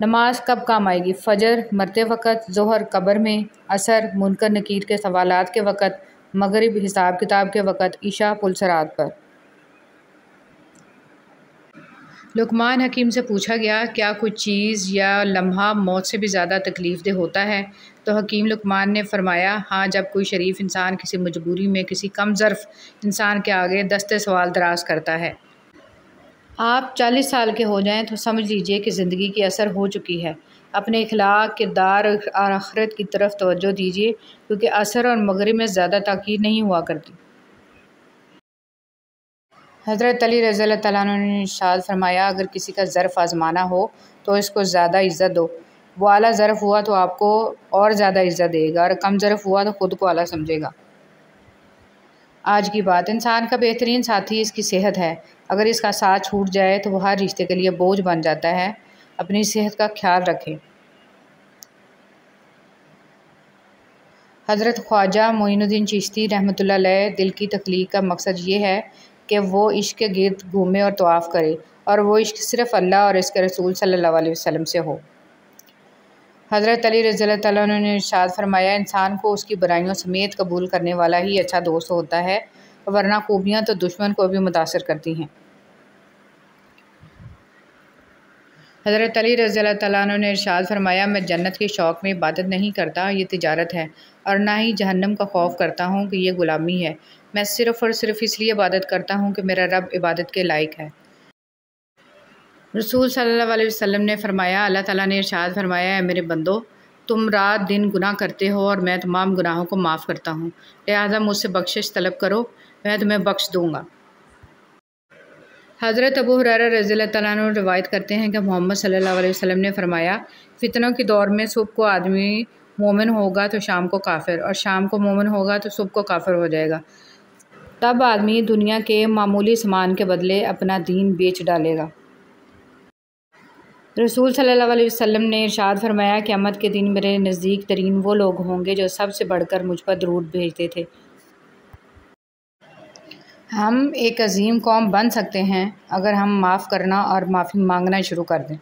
نماز کب کام آئے گی؟ فجر مرتے وقت، ظہر قبر میں، عصر منکر نکیر کے سوالات کے وقت، مغرب حساب کتاب کے وقت، عشاء پل صراط پر۔ لقمان حکیم سے پوچھا گیا، کیا کوئی چیز یا لمحہ موت سے بھی زیادہ تکلیف دہ ہوتا ہے؟ تو حکیم لقمان نے فرمایا، ہاں، جب کوئی شریف انسان کسی مجبوری میں کسی کم ظرف انسان کے آگے دست سوال دراز کرتا ہے۔ آپ 40 سال کے ہو جائیں تو سمجھ لیجئے کہ زندگی کی اثر ہو چکی ہے۔ اپنے اخلاق، کردار اور آخرت کی طرف توجہ دیجئے، کیونکہ عصر اور مغرب میں زیادہ تاخیر نہیں ہوا کرتی۔ حضرت علی رضی اللہ تعالیٰ عنہ نے ارشاد فرمایا، اگر کسی کا ظرف آزمانا ہو تو اس کو زیادہ عزت دو، وہ اعلیٰ ظرف ہوا تو آپ کو اور زیادہ عزت دے گا، اور کم ظرف ہوا تو خود کو اعلیٰ سمجھے گا۔ آج کی بات، انسان کا بہترین ساتھی اس کی صحت ہے۔ اگر اس کا ساتھ چھوٹ جائے تو وہ ہر رشتے کے لیے بوجھ بن جاتا ہے۔ اپنی صحت کا خیال رکھیں۔ حضرت خواجہ معین الدین چشتی رحمۃ اللہ علیہ، دل کی تخلیق کا مقصد یہ ہے کہ وہ عشق کے گرد گھومے اور طواف کرے، اور وہ عشق صرف اللہ اور اس کے رسول صلی اللہ علیہ وسلم سے ہو۔ حضرت علی رضی اللہ تعالیٰ عنہ نے ارشاد فرمایا، انسان کو اس کی برائیوں سمیت قبول کرنے والا ہی اچھا دوست ہوتا ہے، ورنہ خوبیاں تو دشمن کو بھی متاثر کرتی ہیں۔ حضرت علی رضی اللہ تعالیٰ عنہ نے ارشاد فرمایا، میں جنت کے شوق میں عبادت نہیں کرتا، یہ تجارت ہے، اور نہ ہی جہنم کا خوف کرتا ہوں کہ یہ غلامی ہے۔ میں صرف اور صرف اس لیے عبادت کرتا ہوں کہ میرا رب عبادت کے لائق ہے۔ رسول صلی اللہ علیہ وسلم نے فرمایا، اللہ تعالیٰ نے ارشاد فرمایا، اے میرے بندو، تم رات دن گناہ کرتے ہو اور میں تمام گناہوں کو معاف کرتا ہوں، لہٰذا مجھ سے بخشش طلب کرو، میں تمہیں بخش دوں گا۔ حضرت ابو ہریرہ رضی اللہ تعالیٰ عنہ روایت کرتے ہیں کہ محمد صلی اللہ علیہ وسلم نے فرمایا، فتنوں کے دور میں صبح کو آدمی مومن ہوگا تو شام کو کافر، اور شام کو مومن ہوگا تو صبح کو کافر ہو جائے گا۔ تب آدمی دنیا کے معمولی سامان کے بدلے اپنا دین بیچ ڈالے گا۔ رسول صلی اللہ علیہ وسلم نے ارشاد فرمایا، قیامت کے دن میرے نزدیک ترین وہ لوگ ہوں گے جو سب سے بڑھ کر مجھ پر درود بھیجتے تھے۔ ہم ایک عظیم قوم بن سکتے ہیں اگر ہم معاف کرنا اور معافی مانگنا شروع کر دیں۔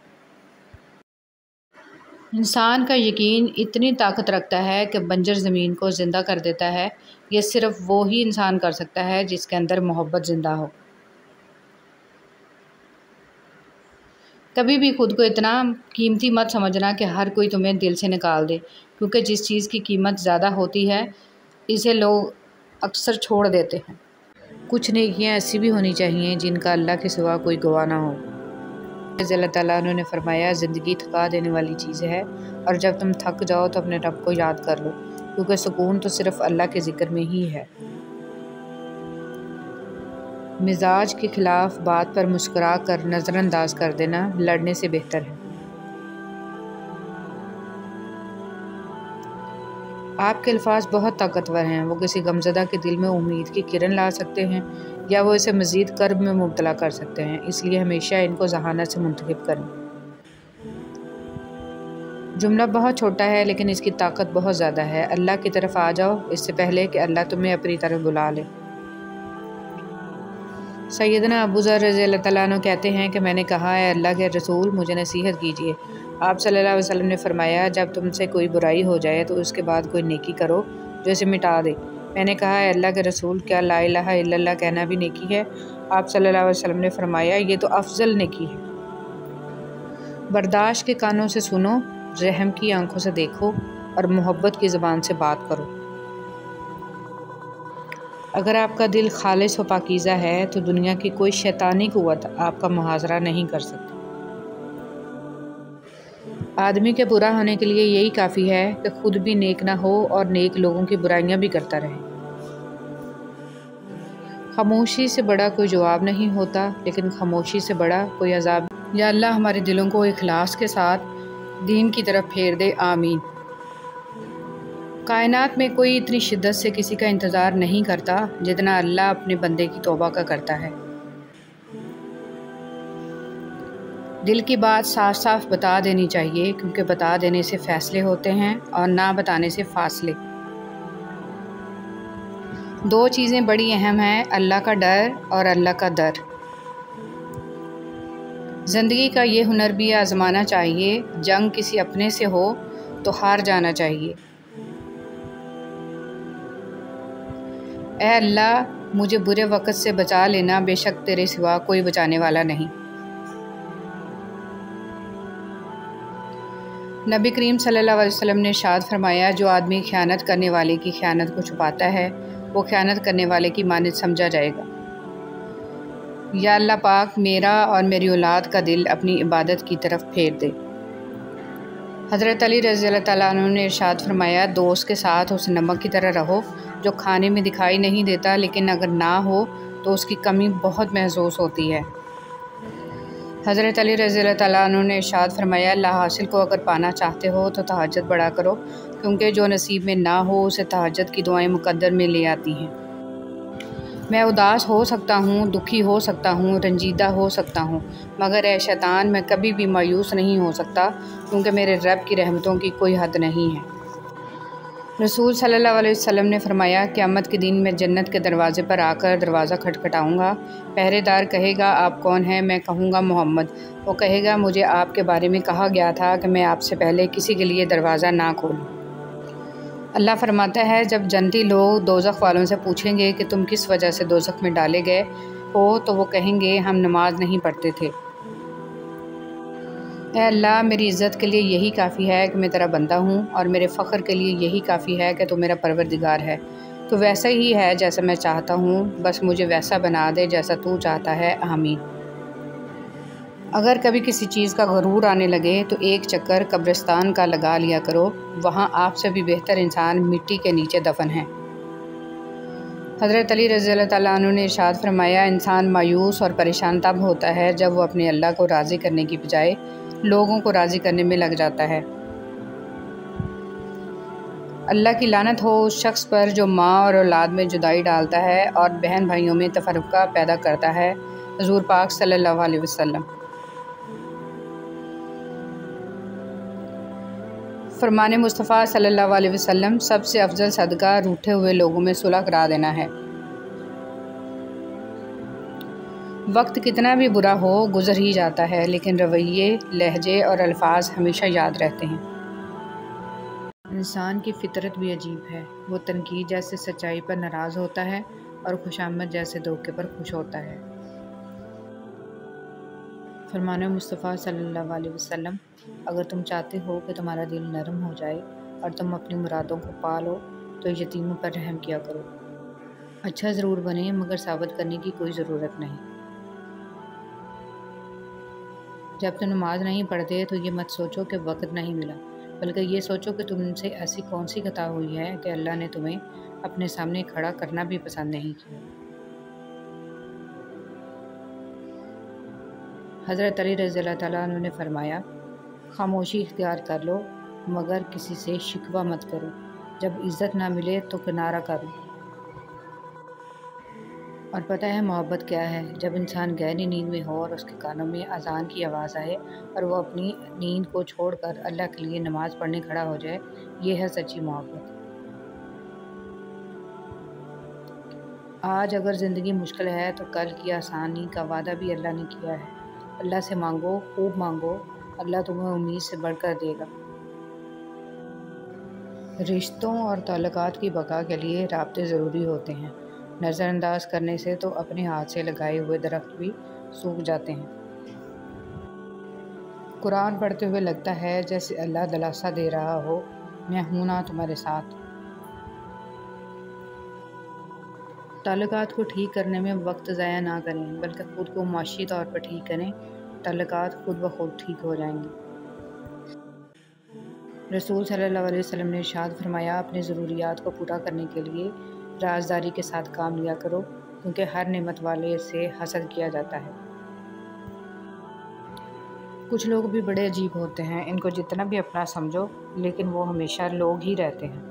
انسان کا یقین اتنی طاقت رکھتا ہے کہ بنجر زمین کو زندہ کر دیتا ہے۔ یہ صرف وہی انسان کر سکتا ہے جس کے اندر محبت زندہ ہو۔ کبھی بھی خود کو اتنا قیمتی مت سمجھنا کہ ہر کوئی تمہیں دل سے نکال دے، کیونکہ جس چیز کی قیمت زیادہ ہوتی ہے اسے لوگ اکثر چھوڑ دیتے ہیں۔ کچھ نیکیاں ایسی بھی ہونی چاہیے جن کا اللہ کے سوا کوئی گواہ نہ ہو۔ رضی اللہ تعالیٰ عنہ نے فرمایا، زندگی تھکا دینے والی چیز ہے، اور جب تم تھک جاؤ تو اپنے رب کو یاد کر لو، کیونکہ سکون تو صرف اللہ کے ذکر میں ہی ہے۔ مزاج کے خلاف بات پر مسکرا کر نظر انداز کر دینا لڑنے سے بہتر ہے۔ آپ کے الفاظ بہت طاقتور ہیں، وہ کسی غمزدہ کے دل میں امید کی کرن لا سکتے ہیں یا وہ اسے مزید کرب میں مبتلا کر سکتے ہیں، اس لیے ہمیشہ ان کو ذہانت سے منتخب کریں۔ جملہ بہت چھوٹا ہے لیکن اس کی طاقت بہت زیادہ ہے، اللہ کی طرف آ جاؤ اس سے پہلے کہ اللہ تمہیں اپنی طرف بلا لے۔ سیدنا ابو ذر رضی اللہ تعالیٰ عنہ کہتے ہیں کہ میں نے کہا، اے اللہ کے رسول، مجھے نصیحت کیجیے۔ آپ صلی اللہ علیہ وسلم نے فرمایا، جب تم سے کوئی برائی ہو جائے تو اس کے بعد کوئی نیکی کرو جو اسے مٹا دے۔ میں نے کہا، اے اللہ کے رسول، کیا لا الہ الا اللہ کہنا بھی نیکی ہے؟ آپ صلی اللہ علیہ وسلم نے فرمایا، یہ تو افضل نیکی ہے۔ برداشت کے کانوں سے سنو، رحم کی آنکھوں سے دیکھو، اور محبت کی زبان سے بات کرو۔ اگر آپ کا دل خالص و پاکیزہ ہے تو دنیا کی کوئی شیطانی قوت آپ کا محاصرہ نہیں کر سکتی۔ آدمی کے برا ہونے کے لیے یہی کافی ہے کہ خود بھی نیک نہ ہو اور نیک لوگوں کی برائیاں بھی کرتا رہے۔ خاموشی سے بڑا کوئی جواب نہیں ہوتا، لیکن خاموشی سے بڑا کوئی عذاب۔ یا اللہ ہمارے دلوں کو اخلاص کے ساتھ دین کی طرف پھیر دے، آمین۔ کائنات میں کوئی اتنی شدت سے کسی کا انتظار نہیں کرتا جتنا اللہ اپنے بندے کی توبہ کا کرتا ہے۔ دل کی بات صاف صاف بتا دینی چاہیے، کیونکہ بتا دینے سے فیصلے ہوتے ہیں اور نہ بتانے سے فاصلے۔ دو چیزیں بڑی اہم ہیں، اللہ کا ڈر اور اللہ کا در۔ زندگی کا یہ ہنر بھی آزمانا چاہیے، جنگ کسی اپنے سے ہو تو ہار جانا چاہیے۔ اے اللہ، مجھے برے وقت سے بچا لینا، بے شک تیرے سوا کوئی بچانے والا نہیں۔ نبی کریم صلی اللہ علیہ وسلم نے ارشاد فرمایا، جو آدمی خیانت کرنے والے کی خیانت کو چھپاتا ہے وہ خیانت کرنے والے کی مانند سمجھا جائے گا۔ یا اللہ پاک میرا اور میری اولاد کا دل اپنی عبادت کی طرف پھیر دے۔ حضرت علی رضی اللہ تعالیٰ عنہ نے ارشاد فرمایا، دوست کے ساتھ اس نمک کی طرح رہو جو کھانے میں دکھائی نہیں دیتا، لیکن اگر نہ ہو تو اس کی کمی بہت محسوس ہوتی ہے۔ حضرت علی رضی اللہ تعالیٰ عنہ نے ارشاد فرمایا، اللہ حاصل کو اگر پانا چاہتے ہو تو تہجد بڑھا کرو، کیونکہ جو نصیب میں نہ ہو اسے تہجد کی دعائیں مقدر میں لے آتی ہیں۔ میں اداس ہو سکتا ہوں، دکھی ہو سکتا ہوں، رنجیدہ ہو سکتا ہوں، مگر اے شیطان میں کبھی بھی مایوس نہیں ہو سکتا، کیونکہ میرے رب کی رحمتوں کی کوئی حد نہیں ہے۔ رسول صلی اللہ علیہ وسلم نے فرمایا، قیامت کے دن میں جنت کے دروازے پر آ کر دروازہ کھٹکھٹاؤں گا۔ پہرے دار کہے گا، آپ کون ہیں؟ میں کہوں گا، محمد۔ وہ کہے گا، مجھے آپ کے بارے میں کہا گیا تھا کہ میں آپ سے پہلے کسی کے لیے دروازہ نہ کھولوں۔ اللہ فرماتا ہے، جب جنتی لوگ دوزخ والوں سے پوچھیں گے کہ تم کس وجہ سے دوزخ میں ڈالے گئے ہو، تو وہ کہیں گے، ہم نماز نہیں پڑھتے تھے۔ اے اللہ، میری عزت کے لیے یہی کافی ہے کہ میں تیرا بندہ ہوں، اور میرے فخر کے لیے یہی کافی ہے کہ تو میرا پروردگار ہے۔ تو ویسا ہی ہے جیسا میں چاہتا ہوں، بس مجھے ویسا بنا دے جیسا تو چاہتا ہے، آمین۔ اگر کبھی کسی چیز کا غرور آنے لگے تو ایک چکر قبرستان کا لگا لیا کرو، وہاں آپ سے بھی بہتر انسان مٹی کے نیچے دفن ہیں۔ حضرت علی رضی اللہ تعالیٰ عنہ نے ارشاد فرمایا، انسان مایوس اور پریشان تب ہوتا ہے جب وہ اپنے اللہ کو راضی کرنے کی بجائے لوگوں کو راضی کرنے میں لگ جاتا ہے۔ اللہ کی لعنت ہو اس شخص پر جو ماں اور اولاد میں جدائی ڈالتا ہے اور بہن بھائیوں میں تفرقہ پیدا کرتا ہے۔ حضور پاک صلی اللہ علیہ وسلم۔ فرمان مصطفیٰ صلی اللہ علیہ وسلم، سب سے افضل صدقہ روٹھے ہوئے لوگوں میں صلح کرا دینا ہے۔ وقت کتنا بھی برا ہو گزر ہی جاتا ہے، لیکن رویے، لہجے اور الفاظ ہمیشہ یاد رہتے ہیں۔ انسان کی فطرت بھی عجیب ہے، وہ تنقید جیسے سچائی پر ناراض ہوتا ہے اور خوشامد جیسے دھوکے پر خوش ہوتا ہے۔ فرمان مصطفیٰ صلی اللہ علیہ وسلم، اگر تم چاہتے ہو کہ تمہارا دل نرم ہو جائے اور تم اپنی مرادوں کو پا لو تو یتیموں پر رحم کیا کرو۔ اچھا ضرور بنے مگر ثابت کرنے کی کوئی ضرورت نہیں۔ جب تم نماز نہیں پڑھتے تو یہ مت سوچو کہ وقت نہیں ملا، بلکہ یہ سوچو کہ تم سے ایسی کون سی خطا ہوئی ہے کہ اللہ نے تمہیں اپنے سامنے کھڑا کرنا بھی پسند نہیں کیا۔ حضرت علی رضی اللہ تعالیٰ عنہ نے فرمایا، خاموشی اختیار کر لو مگر کسی سے شکوہ مت کرو، جب عزت نہ ملے تو کنارہ کرو۔ اور پتہ ہے محبت کیا ہے؟ جب انسان گہری نیند میں ہو اور اس کے کانوں میں اذان کی آواز آئے اور وہ اپنی نیند کو چھوڑ کر اللہ کے لیے نماز پڑھنے کھڑا ہو جائے، یہ ہے سچی محبت۔ آج اگر زندگی مشکل ہے تو کل کی آسانی کا وعدہ بھی اللہ نے کیا ہے۔ اللہ سے مانگو، خوب مانگو، اللہ تمہیں امید سے بڑھ کر دے گا۔ رشتوں اور تعلقات کی بقا کے لیے رابطے ضروری ہوتے ہیں۔ نظر انداز کرنے سے تو اپنے ہاتھ سے لگائے ہوئے درخت بھی سوکھ جاتے ہیں۔ قرآن پڑھتے ہوئے لگتا ہے جیسے اللہ دلاسا دے رہا ہو، میں ہوں نا تمہارے ساتھ۔ تعلقات کو ٹھیک کرنے میں وقت ضائع نہ کریں، بلکہ خود کو معاشی طور پر ٹھیک کریں، تعلقات خود بخود ٹھیک ہو جائیں گے۔ رسول صلی اللہ علیہ وسلم نے ارشاد فرمایا، اپنی ضروریات کو پورا کرنے کے لیے رازداری کے ساتھ کام لیا کرو، کیونکہ ہر نعمت والے سے حسد کیا جاتا ہے۔ کچھ لوگ بھی بڑے عجیب ہوتے ہیں، ان کو جتنا بھی اپنا سمجھو لیکن وہ ہمیشہ لوگ ہی رہتے ہیں۔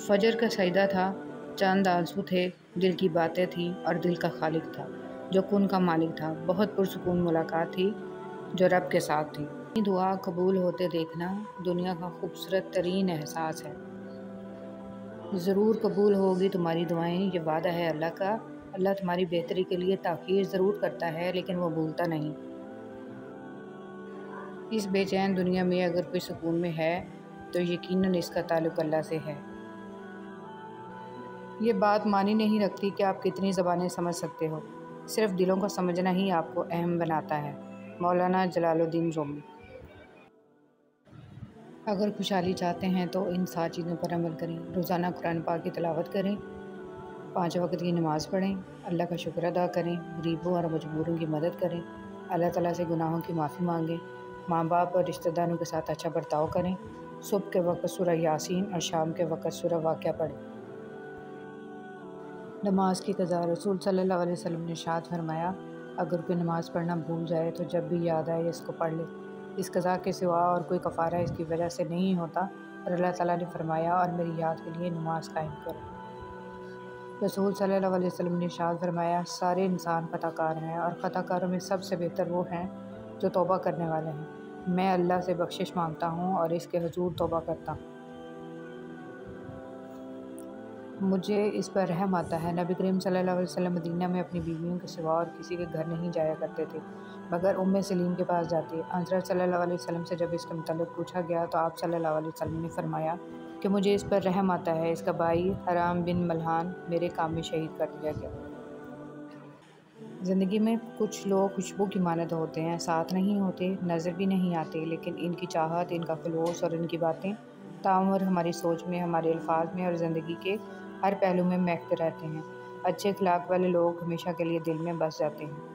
فجر کا سجدہ تھا، چاند آنسو تھے، دل کی باتیں تھیں اور دل کا خالق تھا جو کن کا مالک تھا۔ بہت پرسکون ملاقات تھی جو رب کے ساتھ تھی۔ دعا قبول ہوتے دیکھنا دنیا کا خوبصورت ترین احساس ہے۔ ضرور قبول ہوگی تمہاری دعائیں، یہ وعدہ ہے اللہ کا۔ اللہ تمہاری بہتری کے لیے تاخیر ضرور کرتا ہے لیکن وہ بھولتا نہیں۔ اس بے چین دنیا میں اگر کوئی سکون میں ہے تو یقیناً اس کا تعلق اللہ سے ہے۔ یہ بات معنی نہیں رکھتی کہ آپ کتنی زبانیں سمجھ سکتے ہو، صرف دلوں کو سمجھنا ہی آپ کو اہم بناتا ہے۔ مولانا جلال الدین رومی۔ اگر خوشحالی چاہتے ہیں تو ان 7 چیزوں پر عمل کریں۔ روزانہ قرآن پاک کی تلاوت کریں، 5 وقت کی نماز پڑھیں، اللہ کا شکر ادا کریں، غریبوں اور مجبوروں کی مدد کریں، اللہ تعالیٰ سے گناہوں کی معافی مانگیں، ماں باپ اور رشتہ داروں کے ساتھ اچھا برتاؤ کریں، صبح کے وقت سورہ یاسین اور شام کے وقت سورہ واقعہ پڑھیں۔ نماز کی قضا۔ رسول صلی اللہ علیہ وسلم نے ارشاد فرمایا، اگر کوئی نماز پڑھنا بھول جائے تو جب بھی یاد آئے اس کو پڑھ لے، اس قضا کے سوا اور کوئی کفارہ اس کی وجہ سے نہیں ہوتا۔ اور اللہ تعالیٰ نے فرمایا، اور میری یاد کے لیے نماز قائم کرو۔ رسول صلی اللہ علیہ وسلم نے ارشاد فرمایا، سارے انسان خطا کار ہیں اور خطا کاروں میں سب سے بہتر وہ ہیں جو توبہ کرنے والے ہیں۔ میں اللہ سے بخشش مانگتا ہوں اور اس کے حضور توبہ کرتا ہوں۔ مجھے اس پر رحم آتا ہے۔ نبی کریم صلی اللہ علیہ وسلم مدینہ میں اپنی بیویوں کے سوا اور کسی کے گھر نہیں جایا کرتے تھے مگر سلیم کے پاس جاتے۔ حضرت صلی اللہ علیہ وسلم سے جب اس کے متعلق پوچھا گیا تو آپ صلی اللہ علیہ وسلم نے فرمایا کہ مجھے اس پر رحم آتا ہے، اس کا بھائی حرام بن ملحان میرے کام میں شہید کر دیا گیا۔ زندگی میں کچھ لوگ خوشبو کی مانند ہوتے ہیں، ساتھ نہیں ہوتے، نظر بھی نہیں آتے، لیکن ان کی چاہت، ان کا خلوص اور ان کی باتیں تاعمر ہماری سوچ میں، ہمارے الفاظ میں اور زندگی کے ہر پہلو میں مہکتے رہتے ہیں۔ اچھے اخلاق والے لوگ ہمیشہ کے لیے دل میں بس جاتے ہیں۔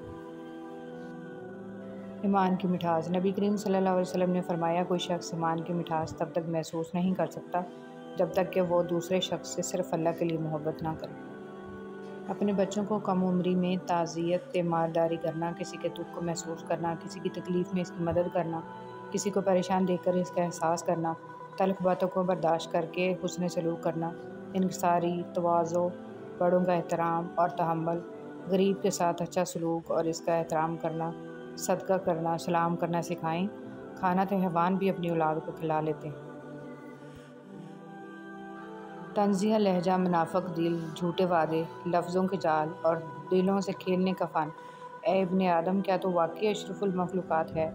ایمان کی مٹھاس۔ نبی کریم صلی اللہ علیہ وسلم نے فرمایا، کوئی شخص ایمان کی مٹھاس تب تک محسوس نہیں کر سکتا جب تک کہ وہ دوسرے شخص سے صرف اللہ کے لیے محبت نہ کرے۔ اپنے بچوں کو کم عمری میں تعزیت تیمارداری کرنا، کسی کے دکھ کو محسوس کرنا، کسی کی تکلیف میں اس کی مدد کرنا، کسی کو پریشان دیکھ کر اس کا احساس کرنا، تلخ باتوں کو برداشت کر کے حسن سلوک کرنا، انکساری، تواضع، بڑوں کا احترام اور تحمل، غریب کے ساتھ اچھا سلوک اور اس کا احترام کرنا، صدقہ کرنا، سلام کرنا سکھائیں۔ کھانا تو حیوان بھی اپنی اولاد کو کھلا لیتے ہیں۔ تنزیہ لہجہ، منافق دل، جھوٹے وعدے، لفظوں کے جال اور دلوں سے کھیلنے کا فن۔ اے ابن آدم، کیا تو واقعی اشرف المخلوقات ہے؟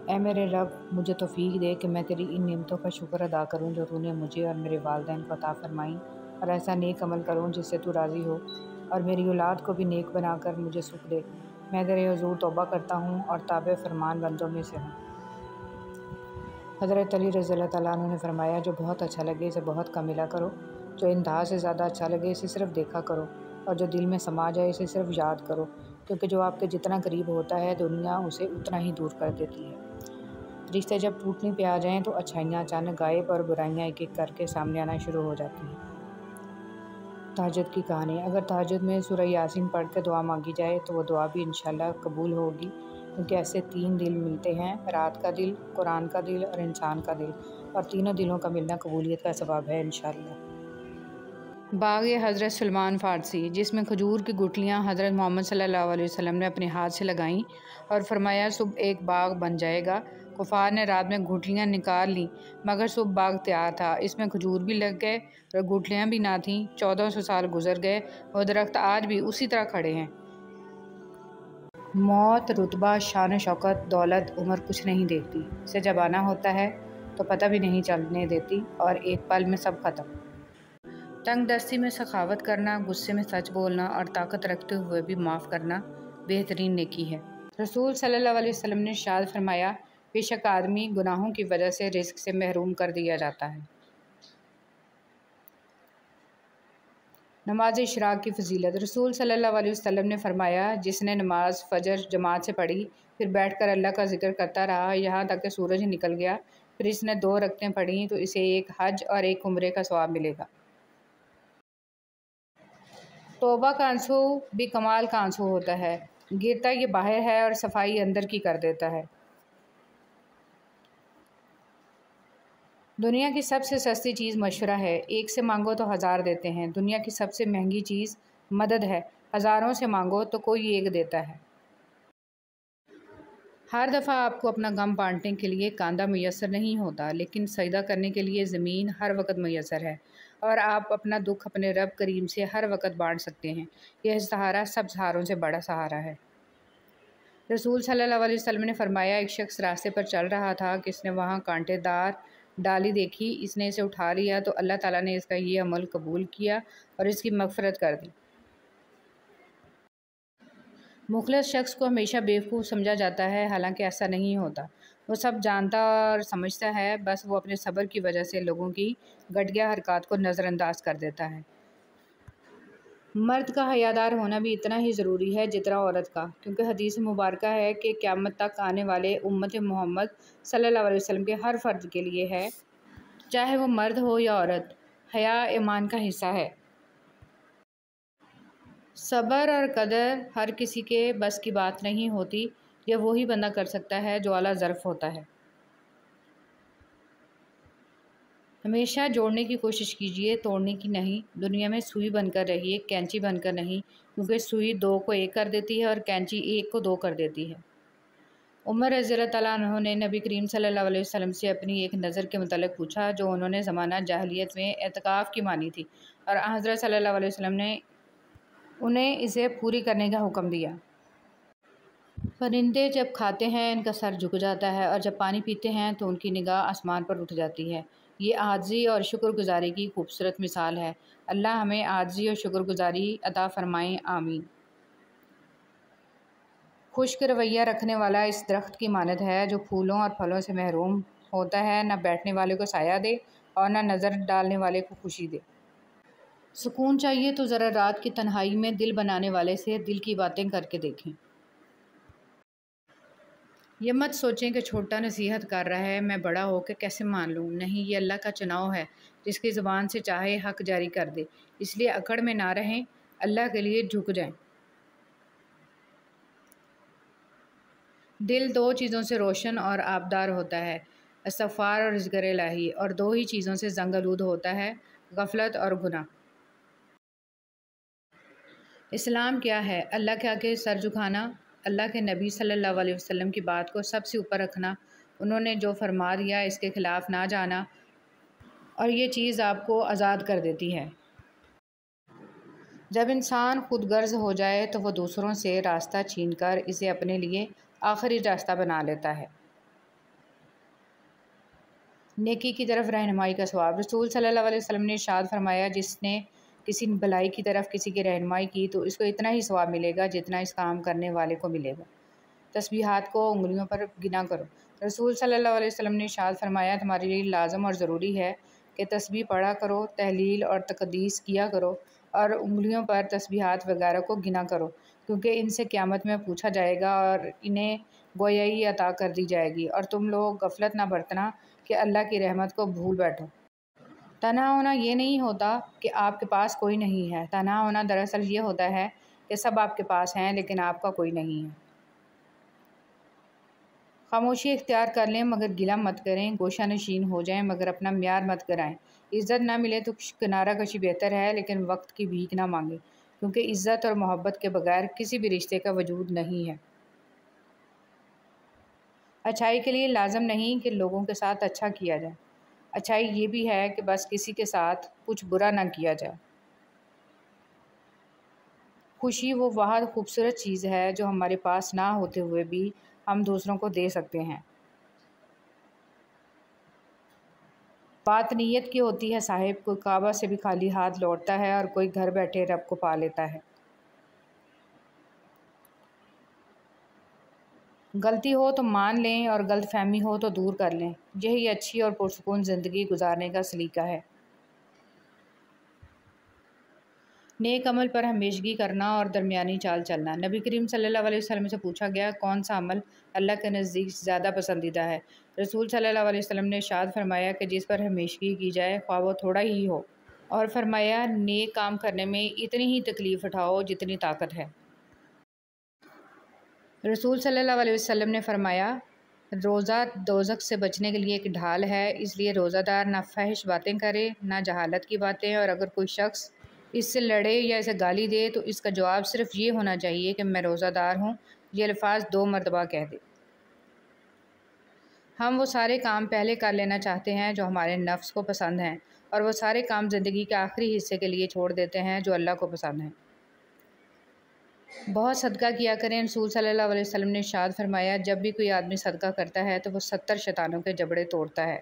اے میرے رب، مجھے توفیق دے کہ میں تیری ان نعمتوں کا شکر ادا کروں جو تو نے مجھے اور میرے والدین کو عطا فرمائیں، اور ایسا نیک عمل کروں جس سے تو راضی ہو، اور میری اولاد کو بھی نیک بنا کر مجھے سکھ دے۔ میں تیرے حضور توبہ کرتا ہوں اور تابع فرمان بندوں میں سے ہوں۔ حضرت علی رضی اللہ تعالیٰ عنہ نے فرمایا، جو بہت اچھا لگے اسے بہت کم ملا کرو، جو انتہا سے زیادہ اچھا لگے اسے صرف دیکھا کرو، اور جو دل میں سما جائے اسے صرف یاد کرو، کیونکہ جو آپ کے جتنا قریب ہوتا ہے دنیا اسے اتنا ہی دور کر دیتی ہے۔ رشتے جب ٹوٹنے پہ آ جائیں تو اچھائیاں اچانک غائب اور برائیاں ایک ایک کر کے سامنے آنا شروع ہو جاتی ہیں۔ تہجد کی کہانی۔ اگر تہجد میں سورہ یاسین پڑھ کے دعا مانگی جائے تو وہ دعا بھی انشاءاللہ قبول ہوگی، کیونکہ ایسے 3 دل ملتے ہیں، رات کا دل، قرآن کا دل اور انسان کا دل، اور تینوں دلوں کا ملنا قبولیت کا سبب ہے انشاءاللہ۔ باغ حضرت سلمان فارسی، جس میں کھجور کی گٹھلیاں حضرت محمد صلی اللہ علیہ وسلم نے اپنے ہاتھ سے لگائیں اور فرمایا صبح ایک باغ بن جائے گا۔ کفار نے رات میں گٹھلیاں نکال لیں مگر صبح باغ تیار تھا، اس میں کھجور بھی لگ گئے اور گٹھلیاں بھی نہ تھیں۔ 1400 سال گزر گئے، وہ درخت آج بھی اسی طرح کھڑے ہیں۔ موت رتبہ، شان و شوکت، دولت، عمر کچھ نہیں دیکھتی، اسے جب آنا ہوتا ہے تو پتہ بھی نہیں چلنے دیتی اور ایک پل میں سب ختم۔ تنگ دستی میں سخاوت کرنا، غصے میں سچ بولنا اور طاقت رکھتے ہوئے بھی معاف کرنا بہترین نیکی ہے۔ رسول صلی اللہ علیہ وسلم نے ارشاد فرمایا، بے شک آدمی گناہوں کی وجہ سے رزق سے محروم کر دیا جاتا ہے۔ نماز اشراق کی فضیلت۔ رسول صلی اللہ علیہ وسلم نے فرمایا، جس نے نماز فجر جماعت سے پڑھی، پھر بیٹھ کر اللہ کا ذکر کرتا رہا یہاں تک کہ سورج نکل گیا، پھر اس نے 2 رکعتیں پڑھیں تو اسے ایک حج اور ایک عمرے کا ثواب ملے گا۔ توبہ کا آنسو بھی کمال کا آنسو ہوتا ہے، گرتا یہ باہر ہے اور صفائی اندر کی کر دیتا ہے۔ دنیا کی سب سے سستی چیز مشورہ ہے، ایک سے مانگو تو 1000 دیتے ہیں۔ دنیا کی سب سے مہنگی چیز مدد ہے، ہزاروں سے مانگو تو کوئی ایک دیتا ہے۔ ہر دفعہ آپ کو اپنا غم بانٹنے کے لیے کاندھا میسر نہیں ہوتا، لیکن سجدہ کرنے کے لیے زمین ہر وقت میسر ہے، اور آپ اپنا دکھ اپنے رب کریم سے ہر وقت بانٹ سکتے ہیں۔ یہ سہارا سب سہاروں سے بڑا سہارا ہے۔ رسول صلی اللہ علیہ وسلم نے فرمایا، ایک شخص راستے پر چل رہا تھا کہ اس نے وہاں کانٹے دار ڈالی دیکھی، اس نے اسے اٹھا لیا تو اللہ تعالیٰ نے اس کا یہ عمل قبول کیا اور اس کی مغفرت کر دی۔ مخلص شخص کو ہمیشہ بیوقوف سمجھا جاتا ہے، حالانکہ ایسا نہیں ہوتا، وہ سب جانتا اور سمجھتا ہے، بس وہ اپنے صبر کی وجہ سے لوگوں کی گھٹیا حرکات کو نظر انداز کر دیتا ہے۔ مرد کا حیادار ہونا بھی اتنا ہی ضروری ہے جتنا عورت کا، کیونکہ حدیث مبارکہ ہے کہ قیامت تک آنے والے امت محمد صلی اللہ علیہ وسلم کے ہر فرد کے لیے ہے، چاہے وہ مرد ہو یا عورت، حیا ایمان کا حصہ ہے۔ صبر اور قدر ہر کسی کے بس کی بات نہیں ہوتی، یہ وہی بندہ کر سکتا ہے جو اعلیٰ ظرف ہوتا ہے۔ ہمیشہ جوڑنے کی کوشش کیجیے، توڑنے کی نہیں۔ دنیا میں سوئی بن کر رہیے، کینچی بن کر نہیں، کیونکہ سوئی 2 کو 1 کر دیتی ہے اور کینچی 1 کو 2 کر دیتی ہے۔ عمر رضی اللہ تعالیٰ عنہ نے نبی کریم صلی اللہ علیہ وسلم سے اپنی ایک نظر کے متعلق پوچھا جو انہوں نے زمانہ جاہلیت میں اعتکاف کی مانی تھی، اور حضرت صلی اللہ علیہ وسلم نے انہیں اسے پوری کرنے کا حکم دیا۔ پرندے جب کھاتے ہیں ان کا سر جھک جاتا ہے، اور جب پانی پیتے ہیں تو ان کی نگاہ آسمان پر اٹھ جاتی ہے۔ یہ عاجزی اور شکر گزاری کی خوبصورت مثال ہے۔ اللہ ہمیں عاجزی اور شکر گزاری عطا فرمائے، آمین۔ خشک رویہ رکھنے والا اس درخت کی مانند ہے جو پھولوں اور پھلوں سے محروم ہوتا ہے، نہ بیٹھنے والے کو سایہ دے اور نہ نظر ڈالنے والے کو خوشی دے۔ سکون چاہیے تو ذرا رات کی تنہائی میں دل بنانے والے سے دل کی باتیں کر کے دیکھیں۔ یہ مت سوچیں کہ چھوٹا نصیحت کر رہا ہے، میں بڑا ہو کے کیسے مان لوں۔ نہیں، یہ اللہ کا چناؤ ہے، جس کی زبان سے چاہے حق جاری کر دے۔ اس لیے اکڑ میں نہ رہیں، اللہ کے لیے جھک جائیں۔ دل دو چیزوں سے روشن اور آبدار ہوتا ہے، استغفار اور ذکر الہی، اور دو ہی چیزوں سے زنگ آلود ہوتا ہے، غفلت اور گناہ۔ اسلام کیا ہے؟ اللہ کے آگے سر جھکانا، اللہ کے نبی صلی اللہ علیہ وسلم کی بات کو سب سے اوپر رکھنا، انہوں نے جو فرما دیا اس کے خلاف نہ جانا، اور یہ چیز آپ کو آزاد کر دیتی ہے۔ جب انسان خود غرض ہو جائے تو وہ دوسروں سے راستہ چھین کر اسے اپنے لیے آخری راستہ بنا لیتا ہے۔ نیکی کی طرف رہنمائی کا ثواب۔ رسول صلی اللہ علیہ وسلم نے ارشاد فرمایا، جس نے کسی بھلائی کی طرف کسی کی رہنمائی کی تو اس کو اتنا ہی ثواب ملے گا جتنا اس کام کرنے والے کو ملے گا۔ تسبیحات کو انگلیوں پر گنا کرو۔ رسول صلی اللہ علیہ وسلم نے ارشاد فرمایا، تمہارے لیے لازم اور ضروری ہے کہ تسبیح پڑھا کرو، تحلیل اور تقدیس کیا کرو، اور انگلیوں پر تسبیحات وغیرہ کو گنا کرو، کیونکہ ان سے قیامت میں پوچھا جائے گا اور انہیں گویائی عطا کر دی جائے گی، اور تم لوگ غفلت نہ برتنا کہ اللہ کی رحمت کو بھول بیٹھو۔ تنہا ہونا یہ نہیں ہوتا کہ آپ کے پاس کوئی نہیں ہے، تنہا ہونا دراصل یہ ہوتا ہے کہ سب آپ کے پاس ہیں لیکن آپ کا کوئی نہیں ہے۔ خاموشی اختیار کر لیں مگر گلہ مت کریں، گوشہ نشین ہو جائیں مگر اپنا معیار مت گرائیں۔ عزت نہ ملے تو کنارہ کشی بہتر ہے، لیکن وقت کی بھیک نہ مانگیں، کیونکہ عزت اور محبت کے بغیر کسی بھی رشتے کا وجود نہیں ہے۔ اچھائی کے لیے لازم نہیں کہ لوگوں کے ساتھ اچھا کیا جائے، اچھائی یہ بھی ہے کہ بس کسی کے ساتھ کچھ برا نہ کیا جائے۔ خوشی وہ واحد خوبصورت چیز ہے جو ہمارے پاس نہ ہوتے ہوئے بھی ہم دوسروں کو دے سکتے ہیں۔ بات نیت کی ہوتی ہے صاحب، کوئی کعبہ سے بھی خالی ہاتھ لوٹتا ہے اور کوئی گھر بیٹھے رب کو پا لیتا ہے۔ غلطی ہو تو مان لیں اور غلط فہمی ہو تو دور کر لیں، یہی اچھی اور پرسکون زندگی گزارنے کا سلیقہ ہے۔ نیک عمل پر ہمیشگی کرنا اور درمیانی چال چلنا۔ نبی کریم صلی اللہ علیہ وسلم سے پوچھا گیا، کون سا عمل اللہ کے نزدیک زیادہ پسندیدہ ہے؟ رسول صلی اللہ علیہ وسلم نے ارشاد فرمایا کہ جس پر ہمیشگی کی جائے خواہ وہ تھوڑا ہی ہو، اور فرمایا نیک کام کرنے میں اتنی ہی تکلیف اٹھاؤ جتنی طاقت ہے۔ رسول صلی اللہ علیہ وسلم نے فرمایا، روزہ دوزخ سے بچنے کے لیے ایک ڈھال ہے، اس لیے روزہ دار نہ فحش باتیں کرے نہ جہالت کی باتیں، اور اگر کوئی شخص اس سے لڑے یا اسے گالی دے تو اس کا جواب صرف یہ ہونا چاہیے کہ میں روزہ دار ہوں۔ یہ الفاظ 2 مرتبہ کہہ دے۔ ہم وہ سارے کام پہلے کر لینا چاہتے ہیں جو ہمارے نفس کو پسند ہیں، اور وہ سارے کام زندگی کے آخری حصے کے لیے چھوڑ دیتے ہیں جو اللہ کو پسند ہیں۔ بہت صدقہ کیا کریں۔ رسول صلی اللہ علیہ وسلم نے ارشاد فرمایا، جب بھی کوئی آدمی صدقہ کرتا ہے تو وہ 70 شیطانوں کے جبڑے توڑتا ہے۔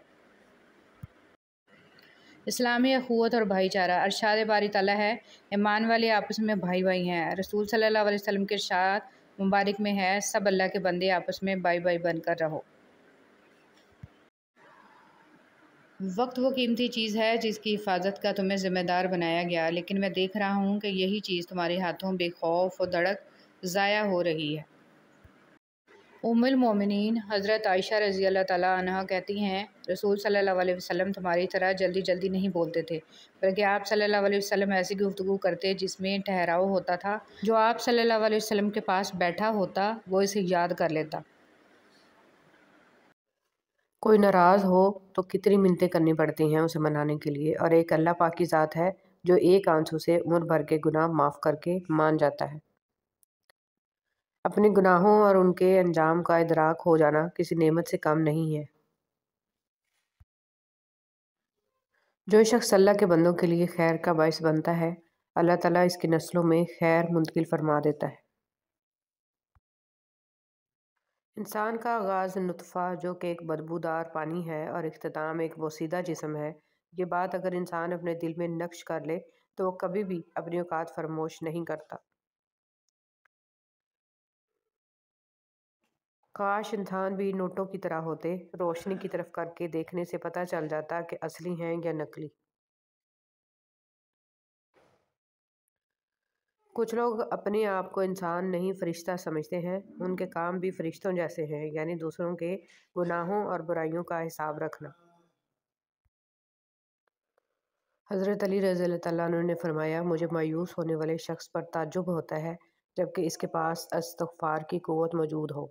اسلامی اخوت اور بھائی چارہ۔ ارشاد باری تعالیٰ ہے، ایمان والے آپس میں بھائی بھائی ہیں۔ رسول صلی اللہ علیہ وسلم کے ارشاد مبارک میں ہے، سب اللہ کے بندے آپس میں بھائی بھائی بن کر رہو۔ وقت وہ قیمتی چیز ہے جس کی حفاظت کا تمہیں ذمہ دار بنایا گیا، لیکن میں دیکھ رہا ہوں کہ یہی چیز تمہارے ہاتھوں بے خوف و دڑک ضائع ہو رہی ہے۔ ام المومنین حضرت عائشہ رضی اللہ تعالیٰ عنہا کہتی ہیں، رسول صلی اللہ علیہ وسلم تمہاری طرح جلدی جلدی نہیں بولتے تھے، بلکہ آپ صلی اللہ علیہ وسلم ایسی گفتگو کرتے جس میں ٹھہراؤ ہوتا تھا، جو آپ صلی اللہ علیہ وسلم کے پاس بیٹھا ہوتا وہ اسے یاد کر لیتا۔ کوئی ناراض ہو تو کتنی منتیں کرنی پڑتی ہیں اسے منانے کے لیے، اور ایک اللہ پاک کی ذات ہے جو ایک آنسو سے عمر بھر کے گناہ معاف کر کے مان جاتا ہے۔ اپنے گناہوں اور ان کے انجام کا ادراک ہو جانا کسی نعمت سے کم نہیں ہے۔ جو شخص اللہ کے بندوں کے لیے خیر کا باعث بنتا ہے، اللہ تعالیٰ اس کی نسلوں میں خیر منتقل فرما دیتا ہے۔ انسان کا آغاز نطفہ جو کہ ایک بدبودار پانی ہے اور اختتام ایک بوسیدہ جسم ہے، یہ بات اگر انسان اپنے دل میں نقش کر لے تو وہ کبھی بھی اپنی اوقات فراموش نہیں کرتا۔ کاش انسان بھی نوٹوں کی طرح ہوتے، روشنی کی طرف کر کے دیکھنے سے پتہ چل جاتا کہ اصلی ہیں یا نقلی۔ کچھ لوگ اپنے آپ کو انسان نہیں فرشتہ سمجھتے ہیں، ان کے کام بھی فرشتوں جیسے ہیں، یعنی دوسروں کے گناہوں اور برائیوں کا حساب رکھنا۔ حضرت علی رضی اللہ عنہ نے فرمایا، مجھے مایوس ہونے والے شخص پر تعجب ہوتا ہے جبکہ اس کے پاس استغفار کی قوت موجود ہو۔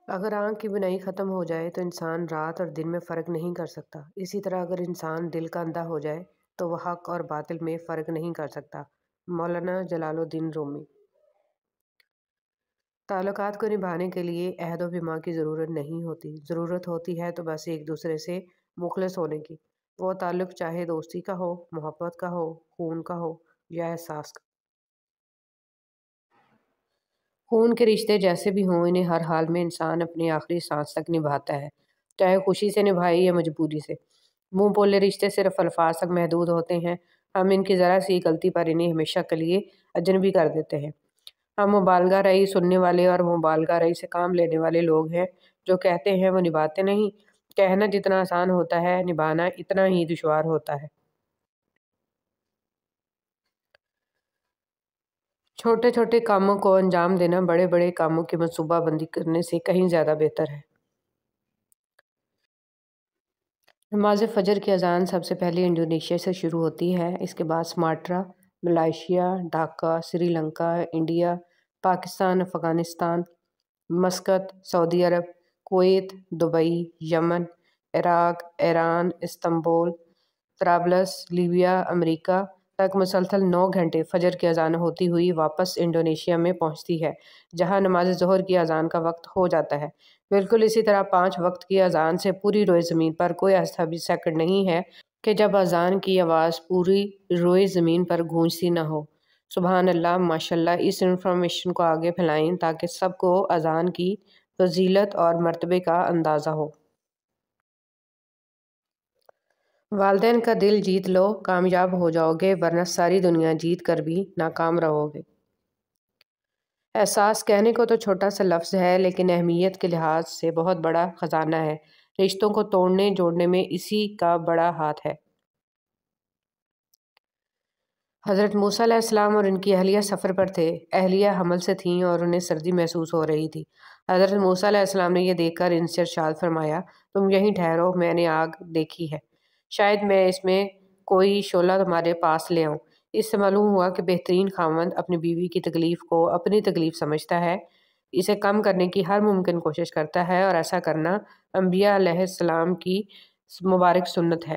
اگر آنکھ کی بینائی ختم ہو جائے تو انسان رات اور دن میں فرق نہیں کر سکتا، اسی طرح اگر انسان دل کا اندھا ہو جائے تو وہ حق اور باطل میں فرق نہیں کر سکتا۔ مولانا جلال الدین رومی۔ تعلقات کو نبھانے کے لیے عہد و پیمان کی ضرورت نہیں ہوتی، ضرورت ہوتی ہے تو بس ایک دوسرے سے مخلص ہونے کی۔ وہ تعلق چاہے دوستی کا ہو، محبت کا ہو، خون کا ہو یا احساس کا۔ خون کے رشتے جیسے بھی ہوں، انہیں ہر حال میں انسان اپنی آخری سانس تک نبھاتا ہے، چاہے خوشی سے نبھائے یا مجبوری سے۔ منہ بولے رشتے صرف الفاظ تک محدود ہوتے ہیں، ہم ان کی ذرا سی غلطی پر انہیں ہمیشہ کے لیے اجنبی کر دیتے ہیں۔ ہم مبالغہ رئی سننے والے اور مبالغہ رئی سے کام لینے والے لوگ ہیں، جو کہتے ہیں وہ نبھاتے نہیں۔ کہنا جتنا آسان ہوتا ہے، نبھانا اتنا ہی دشوار ہوتا ہے۔ چھوٹے چھوٹے کاموں کو انجام دینا بڑے بڑے کاموں کی منصوبہ بندی کرنے سے کہیں زیادہ بہتر ہے۔ نماز فجر کی اذان سب سے پہلے انڈونیشیا سے شروع ہوتی ہے، اس کے بعد Sumatra, Malaysia, Dhaka, Sri Lanka, India, Pakistan, Afghanistan, Muscat, سعودی عرب، کویت، دبئی، یمن، عراق، ایران، استنبول، طرابلس، لیبیا، امریکہ تک مسلسل 9 گھنٹے فجر کی اذان ہوتی ہوئی واپس انڈونیشیا میں پہنچتی ہے، جہاں نماز ظہر کی اذان کا وقت ہو جاتا ہے۔ بالکل اسی طرح 5 وقت کی اذان سے پوری روئے زمین پر کوئی ایسا بھی سیکنڈ نہیں ہے کہ جب اذان کی آواز پوری روئے زمین پر گونجتی نہ ہو۔ سبحان اللہ، ماشاءاللہ، اس انفارمیشن کو آگے پھیلائیں تاکہ سب کو اذان کی فضیلت اور مرتبے کا اندازہ ہو۔ والدین کا دل جیت لو، کامیاب ہو جاؤ گے، ورنہ ساری دنیا جیت کر بھی ناکام رہو گے۔ احساس کہنے کو تو چھوٹا سا لفظ ہے، لیکن اہمیت کے لحاظ سے بہت بڑا خزانہ ہے۔ رشتوں کو توڑنے جوڑنے میں اسی کا بڑا ہاتھ ہے۔ حضرت موسیٰ علیہ السلام اور ان کی اہلیہ سفر پر تھے، اہلیہ حمل سے تھیں اور انہیں سردی محسوس ہو رہی تھی۔ حضرت موسیٰ علیہ السلام نے یہ دیکھ کر ان سے ارشاد فرمایا، تم یہیں ٹھہرو، میں نے آگ دیکھی ہے، شاید میں اس میں کوئی شعلہ تمہارے پاس لے آؤں۔ اس سے معلوم ہوا کہ بہترین خاوند اپنی بیوی کی تکلیف کو اپنی تکلیف سمجھتا ہے، اسے کم کرنے کی ہر ممکن کوشش کرتا ہے، اور ایسا کرنا انبیاء علیہ السلام کی مبارک سنت ہے۔